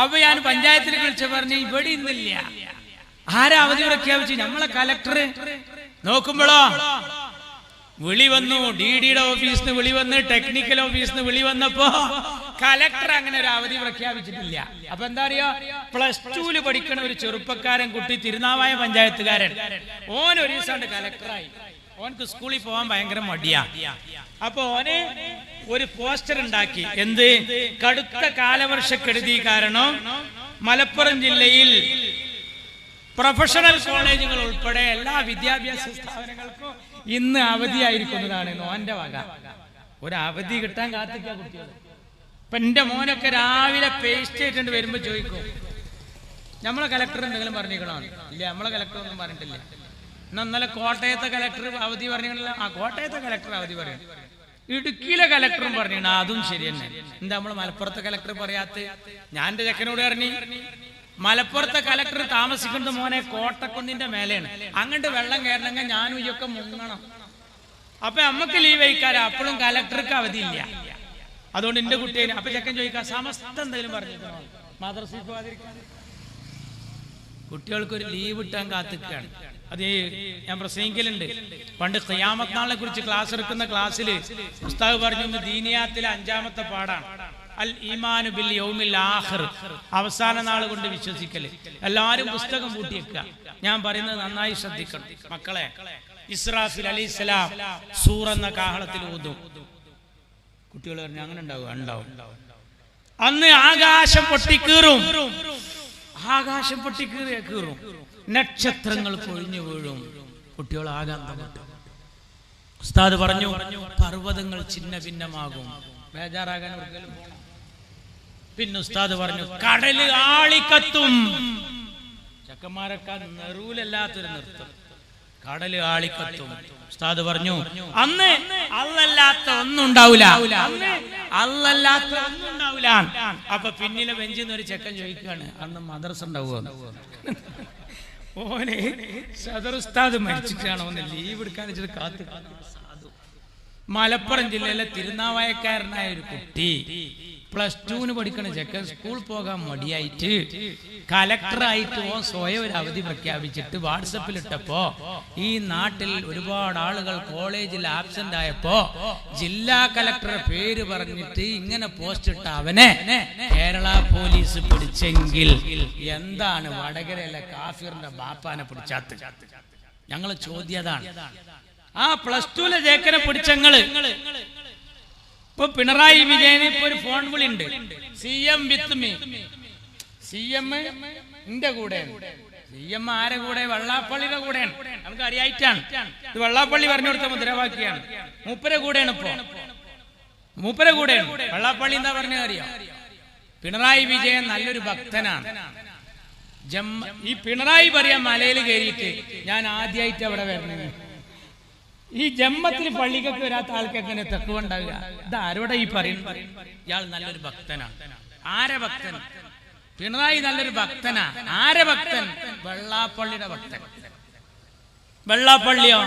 അപ്പൊ ഞാൻ പഞ്ചായത്തിൽ വിളിച്ച് പറഞ്ഞു ഇവിടെ ഇന്നില്ല. ആരാ അവധി പ്രഖ്യാപിച്ചു? നമ്മളെ കലക്ടർ. നോക്കുമ്പോഴോ വിളി വന്നു, DDയുടെ ഓഫീസിൽ നിന്ന് വിളി വന്ന്, ടെക്നിക്കൽ ഓഫീസിൽ നിന്ന് വിളി വന്നപ്പോ കലക്ടർ അങ്ങനെ ഒരു അവധി പ്രഖ്യാപിച്ചിട്ടില്ല. അപ്പൊ എന്താ അറിയോ? +2 പഠിക്കണ ഒരു ചെറുപ്പക്കാരൻ കുട്ടി, തിരുനാവായ പഞ്ചായത്തുകാരൻ, ഓൻ ഒരു ദിവസം കലക്ടറായി. ഓനക്ക് സ്കൂളിൽ പോകാൻ ഭയങ്കര മടിയാ. അപ്പൊ ഓന് ഒരു പോസ്റ്റർ ഉണ്ടാക്കി. എന്ത്? കടുത്ത കാലവർഷക്കെടുതി കാരണം മലപ്പുറം ജില്ലയിൽ പ്രൊഫഷണൽ കോളേജുകൾ ഉൾപ്പെടെ എല്ലാ വിദ്യാഭ്യാസ സ്ഥാപനങ്ങൾക്കും ഇന്ന് അവധിയായിരിക്കുന്നതാണ് ഓന്റെ വക. ഒരു അവധി കിട്ടാൻ കാത്തിക്ക കുട്ടികൾ. ഇപ്പൊ എന്റെ മോനൊക്കെ രാവിലെ പേസ്റ്റ് ആയിട്ടുണ്ട് വരുമ്പോ ചോദിക്കും, നമ്മളെ കലക്ടർ എന്തെങ്കിലും പറഞ്ഞിരിക്കണോ? ഇല്ല, നമ്മളെ കലക്ടർ ഒന്നും പറഞ്ഞിട്ടില്ല. ഇന്നലെ കോട്ടയത്തെ കലക്ടർ അവധി പറഞ്ഞില്ല. ആ കോട്ടയത്തെ കലക്ടർ അവധി പറയും. ഇടുക്കിയിലെ കലക്ടറും പറഞ്ഞു. അതും ശരി തന്നെ. എന്താ നമ്മള് മലപ്പുറത്തെ കലക്ടർ പറയാത്ത? ഞാൻ എന്റെ ചെക്കനോട് പറഞ്ഞു, മലപ്പുറത്തെ കലക്ടർ താമസിക്കുന്നത് മോനെ കോട്ടക്കുന്നിന്റെ മേലെയാണ്. അങ്ങോട്ട് വെള്ളം കയറണമെങ്കിൽ ഞാനും ഇയൊക്കെ മുങ്ങണം. അപ്പൊ നമ്മക്ക് ലീവ് വയ്ക്കാറ്. അപ്പോഴും കലക്ടർക്ക് അവധിയില്ല. അതുകൊണ്ട് എന്റെ കുട്ടിയെ അപ്പൊ ചെക്കൻ ചോദിക്കാം, സമസ്ത എന്തെങ്കിലും പറഞ്ഞിരിക്കണോ? മദ്രസയിൽ പോകാതിരിക്കാൻ കുട്ടികൾക്കൊരു ലീവ് ഇട്ടാൻ കാത്തിക്കാണ്. അത് ഞാൻ പ്രസംഗിക്കലുണ്ട്. പണ്ട് ഖിയാമത്ത് നാളിനെ കുറിച്ച് ക്ലാസ് എടുക്കുന്ന ക്ലാസ്സിൽ ഉസ്താദ് പറഞ്ഞു, ദീനിയാത്തിലെ 5ാമത്തെ പാഠാണ് അൽ ഈമാനു ബിൽ യൗമിൽ ആഖിർ, അവസാന നാൾ കൊണ്ട് വിശ്വസിക്കല്. എല്ലാവരും പുസ്തകം പൂട്ടിയേക്കുക. ഞാൻ പറയുന്നത് നന്നായി ശ്രദ്ധിക്കണം മക്കളെ. ഇസ്രാഫിൽ അലൈഹിസ്സലാം സൂർ എന്ന കാഹളത്തിൽ ഊതും. കുട്ടികൾ പറഞ്ഞു അങ്ങനെ ഉണ്ടാവും. അന്ന് ആകാശം പൊട്ടിക്കീറും. ആകാശം പൊട്ടിക്കീറും, നക്ഷത്രങ്ങൾ പൊഴിഞ്ഞു വീഴും. കുട്ടികളാകാൻ തന്നിട്ട് ഉസ്താദ് പറഞ്ഞു പർവ്വതങ്ങൾ ചിന്ന ഭിന്നമാകും, ബേജാറാകാൻ ഒരിക്കലും പോണം. പിന്നെ ഉസ്താദ് പറഞ്ഞു കടല് ആളിക്കത്തും. ചക്കന്മാരൊക്കെ നെറൂലല്ലാത്തൊരു നൃത്തം, കടല് ആളിക്കത്തും. ഉസ്താദ് പറഞ്ഞു അന്ന് അല്ലല്ലാത്ത ഒന്നും ഉണ്ടാവില്ല, അല്ലല്ലാത്ത ഒന്നും ഉണ്ടാവില്ല. അപ്പൊ പിന്നിലെ ബെഞ്ചിൽ നിന്ന് ഒരു ചെക്കൻ ചോദിക്കുകയാണ് അന്ന് മദ്രസ ഉണ്ടാവുക. ഓനെ സദർ ഉസ്താദ് മരിച്ചിട്ടാണോ ഒന്ന് ലീവ് എടുക്കാൻ വെച്ചിട്ട് കാത്തു. മലപ്പുറം ജില്ലയിലെ തിരുനാവായക്കാരനായ ഒരു കുട്ടി +2 പഠിക്കണ ചെക്കൻ സ്കൂൾ പോകാൻ മടിയായിട്ട് കലക്ടറായിട്ട് സ്വയം ഒരു അവധി പ്രഖ്യാപിച്ചിട്ട് വാട്സപ്പിൽ ഇട്ടപ്പോ ഈ നാട്ടിൽ ഒരുപാട് ആളുകൾ കോളേജിൽ ആബ്സെന്റ് ആയപ്പോ ജില്ലാ കലക്ടറുടെ പേര് പറഞ്ഞിട്ട് ഇങ്ങനെ പോസ്റ്റ് ഇട്ട അവനെ കേരള പോലീസ് പിടിച്ചെങ്കിൽ എന്താണ് വടകരയിലെ കാഫിറിന്റെ ബാപ്പാനെ പിടിച്ചാത്ത്? ഞങ്ങള് ചോദ്യതാണ്. ആ +2 ചേക്കനെ പിടിച്ചങ്ങള് ഇപ്പൊ പിണറായി വിജയന് ഇപ്പൊ ഒരു ഫോൺ വിളി ഉണ്ട്, CM വിത്ത് മീ. CM എന്റെ കൂടെ, CM ആരെ കൂടെ? വെള്ളാപ്പള്ളിയുടെ കൂടെയാണ്. നമുക്ക് അറിയായിട്ടാണ് ഇത് വെള്ളാപ്പള്ളി പറഞ്ഞു കൊടുത്ത മുദ്രാവാക്യാണ്. മൂപ്പരെ കൂടെയാണ്, ഇപ്പൊ മൂപ്പരെ കൂടെയാണ്. വെള്ളാപ്പള്ളി എന്താ പറഞ്ഞ അറിയാം? പിണറായി വിജയൻ നല്ലൊരു ഭക്തനാണ്. ഈ പിണറായി പറയാൻ മലയിൽ കയറിയിട്ട് ഞാൻ ആദ്യമായിട്ട് അവിടെ വരുന്നത്. ഈ ജമ്മത്തിൽ പള്ളിക്കൊക്കെ വരാത്ത ആൾക്ക് എങ്ങനെ തക്കുവ ഉണ്ടാവുക? ഇത് ആരോടെ ഈ പറയുന്നത്? ഇയാൾ നല്ലൊരു ഭക്തനാണ്. ആരെ ഭക്തൻ? പിണറായി നല്ലൊരു ഭക്തനാ. ആരെ ഭക്തൻ? വെള്ളാപ്പള്ളിയുടെ ഭക്തൻ. വെള്ളാപ്പള്ളിയോ?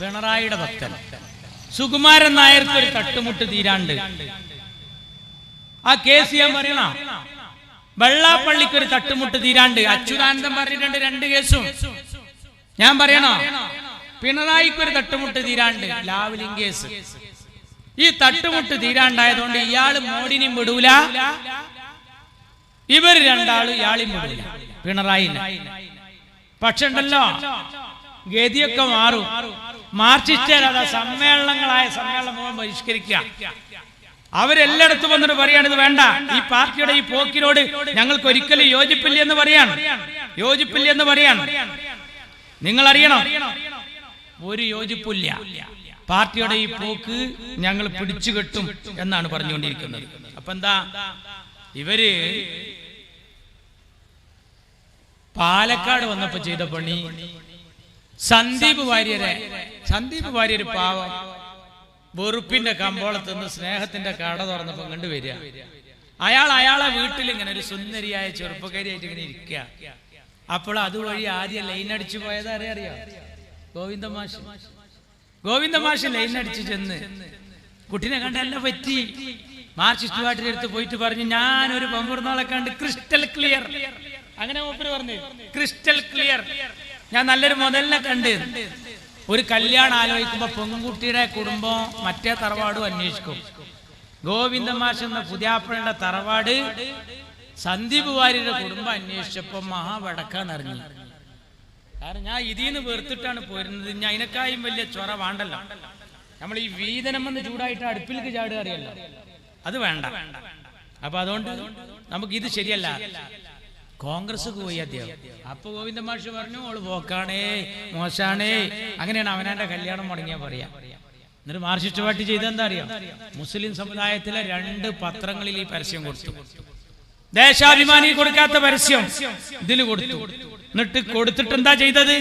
പിണറായിയുടെ ഭക്തൻ. സുകുമാരൻ നായർക്ക് ഒരു തട്ടുമുട്ട് തീരാണ്ട് ആ കേസ് ഞാൻ പറയണ. വെള്ളാപ്പള്ളിക്ക് ഒരു തട്ടുമുട്ട് തീരാണ്ട് അച്യുതാനന്ദൻ പറഞ്ഞിട്ടുണ്ട് 2 കേസും. ഞാൻ പറയണോ? പിണറായിക്ക് ഒരു തട്ടുമുട്ട് തീരാണ്ട് ലാവ്ലിൻ കേസ്. ഈ തട്ടുമുട്ട് തീരാണ്ടായതുകൊണ്ട് ഇയാള് മോഡിനെയും വിടൂല, ഇവർ രണ്ടാളും ഇയാളെയും വിടൂല, പിണറായി. പക്ഷെ ഉണ്ടല്ലോ ഗതിയൊക്കെ മാറും. മാർക്സിസ്റ്റ് സമ്മേളനങ്ങളായ സമ്മേളനം ബഹിഷ്കരിക്കുക. അവരെല്ലായിടത്തും വന്നിട്ട് പറയാണ് ഇത് വേണ്ട, ഈ പാർട്ടിയുടെ ഈ പോക്കിനോട് ഞങ്ങൾക്ക് ഒരിക്കലും യോജിപ്പില്ല എന്ന് പറയാണ്. നിങ്ങൾ അറിയണം, ഒരു യോജിപ്പില്ല. പാർട്ടിയുടെ ഈ പോക്ക് ഞങ്ങൾ പിടിച്ചു കെട്ടും എന്നാണ് പറഞ്ഞുകൊണ്ടിരിക്കുന്നത്. അപ്പൊ എന്താ ഇവര് പാലക്കാട് വന്നപ്പോ ചെയ്ത പണി, സന്ദീപ് വാര്യര് പാവം വെറുപ്പിന്റെ കമ്പോളത്ത് നിന്ന് സ്നേഹത്തിന്റെ കട തുറന്നപ്പോ കണ്ടുവരിക. അയാളെ വീട്ടിൽ ഇങ്ങനെ ഒരു സുന്ദരിയായ ചെറുപ്പക്കാരിയായിട്ട് ഇങ്ങനെ ഇരിക്കുക. അപ്പോൾ അതുവഴി ആദ്യം ലൈൻ അടിച്ചു പോയത് അറിയാം? ഗോവിന്ദ മാഷ് ലൈൻ അടിച്ചു ചെന്ന് കുട്ടിനെ കണ്ടല്ല പറ്റി. മാർക്സിസ്റ്റ് പാർട്ടിയുടെ അടുത്ത് പോയിട്ട് പറഞ്ഞു ഞാനൊരു പമ്പൂർന്നാളെ കണ്ട് ക്രിസ്റ്റൽ ക്ലിയർ. അങ്ങനെ മൂപ്പര് പറഞ്ഞു ക്രിസ്റ്റൽ ക്ലിയർ, ഞാൻ നല്ലൊരു മുതലിനെ കണ്ട്. ഒരു കല്യാണം ആലോചിക്കുമ്പോ പെൺകുട്ടിയുടെ കുടുംബം മറ്റേ തറവാടും അന്വേഷിക്കും. ഗോവിന്ദ മാഷ് എന്ന പുതിയാപ്പഴയുടെ തറവാട് സന്ദീപ് വാര്യരുടെ കുടുംബം അന്വേഷിച്ചപ്പോ മഹാവടക്കാന്നറിഞ്ഞു. കാരണം ഞാൻ ഇതിന്ന് വെറുത്തിട്ടാണ് പോരുന്നത്, ഞാൻ അതിനേക്കായും വലിയ ചൊറ വേണ്ടല്ലോ. നമ്മൾ ഈ വീതനം വന്ന് ചൂടായിട്ട് അടുപ്പിലേക്ക് ചാടുക അറിയല്ലോ, അത് വേണ്ട. അപ്പൊ അതുകൊണ്ട് നമുക്ക് ഇത് ശരിയല്ല. കോൺഗ്രസ് പോയി അദ്ദേഹം. അപ്പൊ ഗോവിന്ദ മാഷ് പറഞ്ഞു ഓള് പോക്കാണേ, മോശാണേ. അങ്ങനെയാണ് അവനാന്റെ കല്യാണം മുടങ്ങിയാ പറയാ. എന്നിട്ട് മാർക്സിസ്റ്റ് പാർട്ടി ചെയ്തെന്താ അറിയാം? മുസ്ലിം സമുദായത്തിലെ 2 പത്രങ്ങളിൽ ഈ പരസ്യം കൊടുത്തു. ദേശാഭിമാനി കൊടുക്കാത്ത പരസ്യം ഇതിൽ കൊടുത്തു. എന്നിട്ട് കൊടുത്തിട്ട് എന്താ ചെയ്തത്?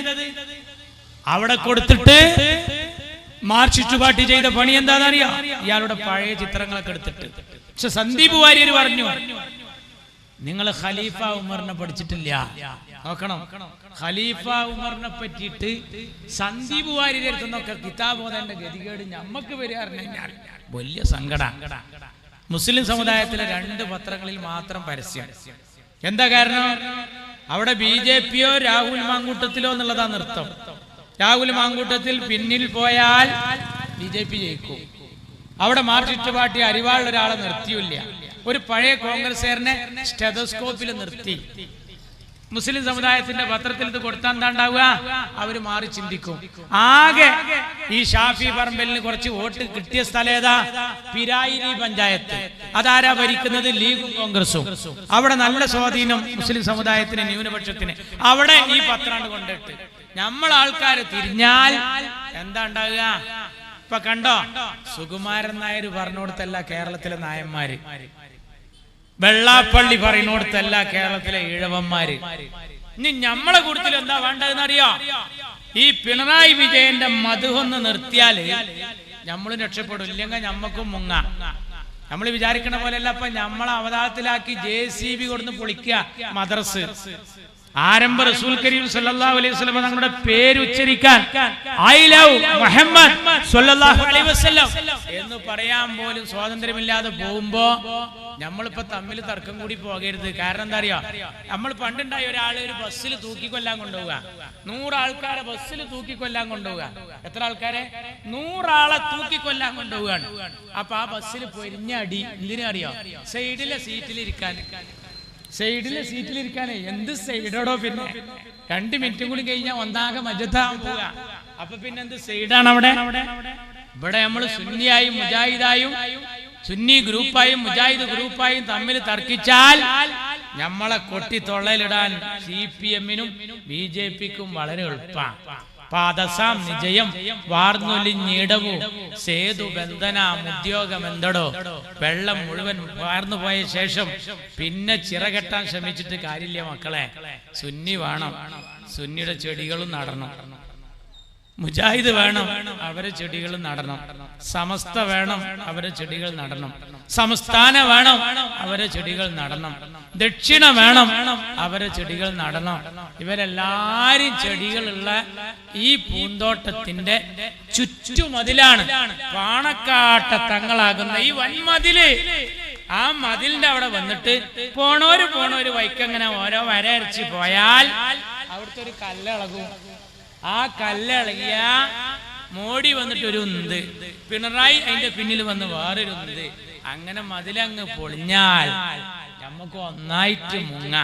അവിടെ കൊടുത്തിട്ട് മാർക്സിസ്റ്റ് പാർട്ടി ചെയ്ത പണി എന്താണെന്നറിയാം? ഇയാളുടെ പഴയ ചിത്രങ്ങളൊക്കെ എടുത്തിട്ട്. പക്ഷെ സന്ദീപ് വാര്യർ പറഞ്ഞു നിങ്ങൾ ഖലീഫ ഉമറിനെ പഠിച്ചിട്ടില്ല. നോക്കണം, ഖലീഫ ഉമറിനെ പറ്റിയിട്ട് സന്ദീപ് വാര്യരുടെ അടുത്തുനിന്നൊക്കെ കിതാബ് ഓതേണ്ട ഗതികേട് ഞമ്മക്ക് വരികയായിരുന്നെങ്കിൽ വലിയ സങ്കടം. മുസ്ലിം സമുദായത്തിലെ 2 പത്രങ്ങളിൽ മാത്രം പരസ്യം. എന്താ കാരണം? അവിടെ BJPയോ രാഹുൽ മാങ്കൂട്ടത്തിലോ എന്നുള്ളതാ നൃത്തം. രാഹുൽ മാങ്കൂട്ടത്തിൽ പിന്നിൽ പോയാൽ BJP ജയിക്കും. അവിടെ മാർക്സിസ്റ്റ് പാർട്ടി അരിവാളിൽ ഒരാളെ നിർത്തിയില്ല. ഒരു പഴയ കോൺഗ്രസ്സുകാരനെ സ്റ്റെതോസ്കോപ്പിൽ നിർത്തി. മുസ്ലിം സമുദായത്തിന്റെ പത്രത്തിൽ ഇത് കൊടുത്താൽ എന്താ ഉണ്ടാവുക? അവര് മാറി ചിന്തിക്കും. ആകെ ഈ ഷാഫി പറമ്പലിന് കുറച്ച് വോട്ട് കിട്ടിയ സ്ഥലം ഏതാ? പിരായിരി പഞ്ചായത്ത്. അതാരാ ഭരിക്കുന്നത്? ലീഗും കോൺഗ്രസും. അവിടെ നല്ല സ്വാധീനം മുസ്ലിം സമുദായത്തിന്, ന്യൂനപക്ഷത്തിന്. അവിടെ ഈ പത്രാണ്ട് കൊണ്ടിട്ട് നമ്മളാൾക്കാര് തിരിഞ്ഞാൽ എന്താ ഉണ്ടാകുക? ഇപ്പൊ കണ്ടോ, സുകുമാരൻ നായർ പറഞ്ഞോടത്തല്ല കേരളത്തിലെ നായന്മാര്, വെള്ളാപ്പള്ളി പറയുന്നോടത്തല്ല കേരളത്തിലെ ഈഴവന്മാര്. ഇനി നമ്മളെ കൂട്ടത്തിൽ എന്താ വേണ്ടതെന്ന് അറിയോ? ഈ പിണറായി വിജയന്റെ മധുവൊന്ന് നിർത്തിയാല് നമ്മളും രക്ഷപ്പെടും, ഇല്ലെങ്കിൽ നമ്മക്കും മുങ്ങ. നമ്മൾ വിചാരിക്കണ പോലെയല്ല. അപ്പൊ നമ്മളെ അവതാളത്തിലാക്കി JCB കൊടുന്ന് പൊളിക്കുക മദ്രസ്. ആരംഭ റസൂൽ കരീം സല്ലല്ലാഹു അലൈഹി വസല്ലം തങ്ങളുടെ പേര് ഉച്ചരിക്കാൻ ഐ ലവ് മുഹമ്മദ് സല്ലല്ലാഹു അലൈഹി വസല്ലം എന്ന് പറയാൻ പോലും സ്വാതന്ത്ര്യമില്ലാതെ പോകുമ്പോ നമ്മളിപ്പോ തമ്മിൽ തർക്കം കൂടി പോകരുത്. കാരണം എന്താ അറിയോ? നമ്മൾ പണ്ടുണ്ടായ ഒരാളെ ഒരു ബസ്സിൽ തൂക്കിക്കൊല്ലാൻ കൊണ്ടുപോവുക, 100 ആൾക്കാരെ ബസ്സിൽ തൂക്കിക്കൊല്ലാൻ കൊണ്ടുപോവുക. എത്ര ആൾക്കാരെ? 100 ആളെ തൂക്കിക്കൊല്ലാൻ കൊണ്ടുപോവുകയാണ്. അപ്പൊ ആ ബസ്സിൽ പൊരിഞ്ഞ അടി എന്തിനറിയോ? സൈഡിലെ സീറ്റിലിരിക്കാനേ. എന്ത് സൈഡോടോ? പിന്നെ 2 മിനിറ്റും കൂടി കഴിഞ്ഞാൽ ഒന്നാകെ മജത്താൻ പോവുക. അപ്പൊ പിന്നെ എന്ത് സൈഡാണ് അവിടെ? ഇവിടെ നമ്മൾ സുന്നിയായും മുജാഹിദായും, സുന്നി ഗ്രൂപ്പായും മുജാഹിദ് ഗ്രൂപ്പായും തമ്മിൽ തർക്കിച്ചാൽ നമ്മളെ കൊട്ടി തൊള്ളയിലിടാൻ CPM-നും BJP-ക്കും വളരെ എളുപ്പമാണ്. പാദസാം നിജയം വാർന്നൊലിഞ്ഞിടവു സേതു ബന്ധന ഉദ്യോഗമെന്തടോ. വെള്ളം മുഴുവൻ വാർന്നു പോയ ശേഷം പിന്നെ ചിറകെട്ടാൻ ശ്രമിച്ചിട്ട് കാര്യമില്ല മക്കളെ. സുന്നി വേണം, സുന്നിയുടെ ചെടികളും നടണം. മുജാഹിദ് വേണം, അവരെ ചെടികൾ നടണം. സമസ്ത വേണം, അവരെ ചെടികൾ നടണം. സംസ്ഥാന വേണം, അവരെ ചെടികൾ നടണം. ദക്ഷിണ വേണം, അവരെ ചെടികൾ നടണം. ഇവരെല്ലാരും ചെടികളുള്ള ഈ പൂന്തോട്ടത്തിന്റെ ചുറ്റുമതിലാണ് പാണക്കാട്ട തങ്ങളാകുന്ന ഈ വൻമതില്. ആ മതിലിന്റെ അവിടെ വന്നിട്ട് പോണോര് വൈക്കങ്ങനെ ഓരോ വരയരച്ച് പോയാൽ അവിടുത്തെ ഒരു കല്ലിളകും. ആ കല്ലിളകിയ മോഡി വന്നിട്ട് ഒരു ഉന്ത്, പിണറായി അതിന്റെ പിന്നിൽ വന്ന് വേറൊരു ഉന്ത്. അങ്ങനെ മതിലങ്ങ് പൊളിഞ്ഞാൽ നമുക്ക് ഒന്നായിട്ട് മുങ്ങ.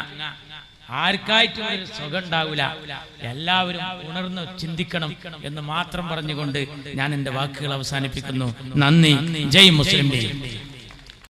ആർക്കായിട്ടും ഒരു സുഖം ഉണ്ടാവില്ല. എല്ലാവരും ഉണർന്ന് ചിന്തിക്കണം എന്ന് മാത്രം പറഞ്ഞുകൊണ്ട് ഞാൻ എന്റെ വാക്കുകൾ അവസാനിപ്പിക്കുന്നു. നന്ദി. ജയ് മുസ്ലിം ലീഗ്.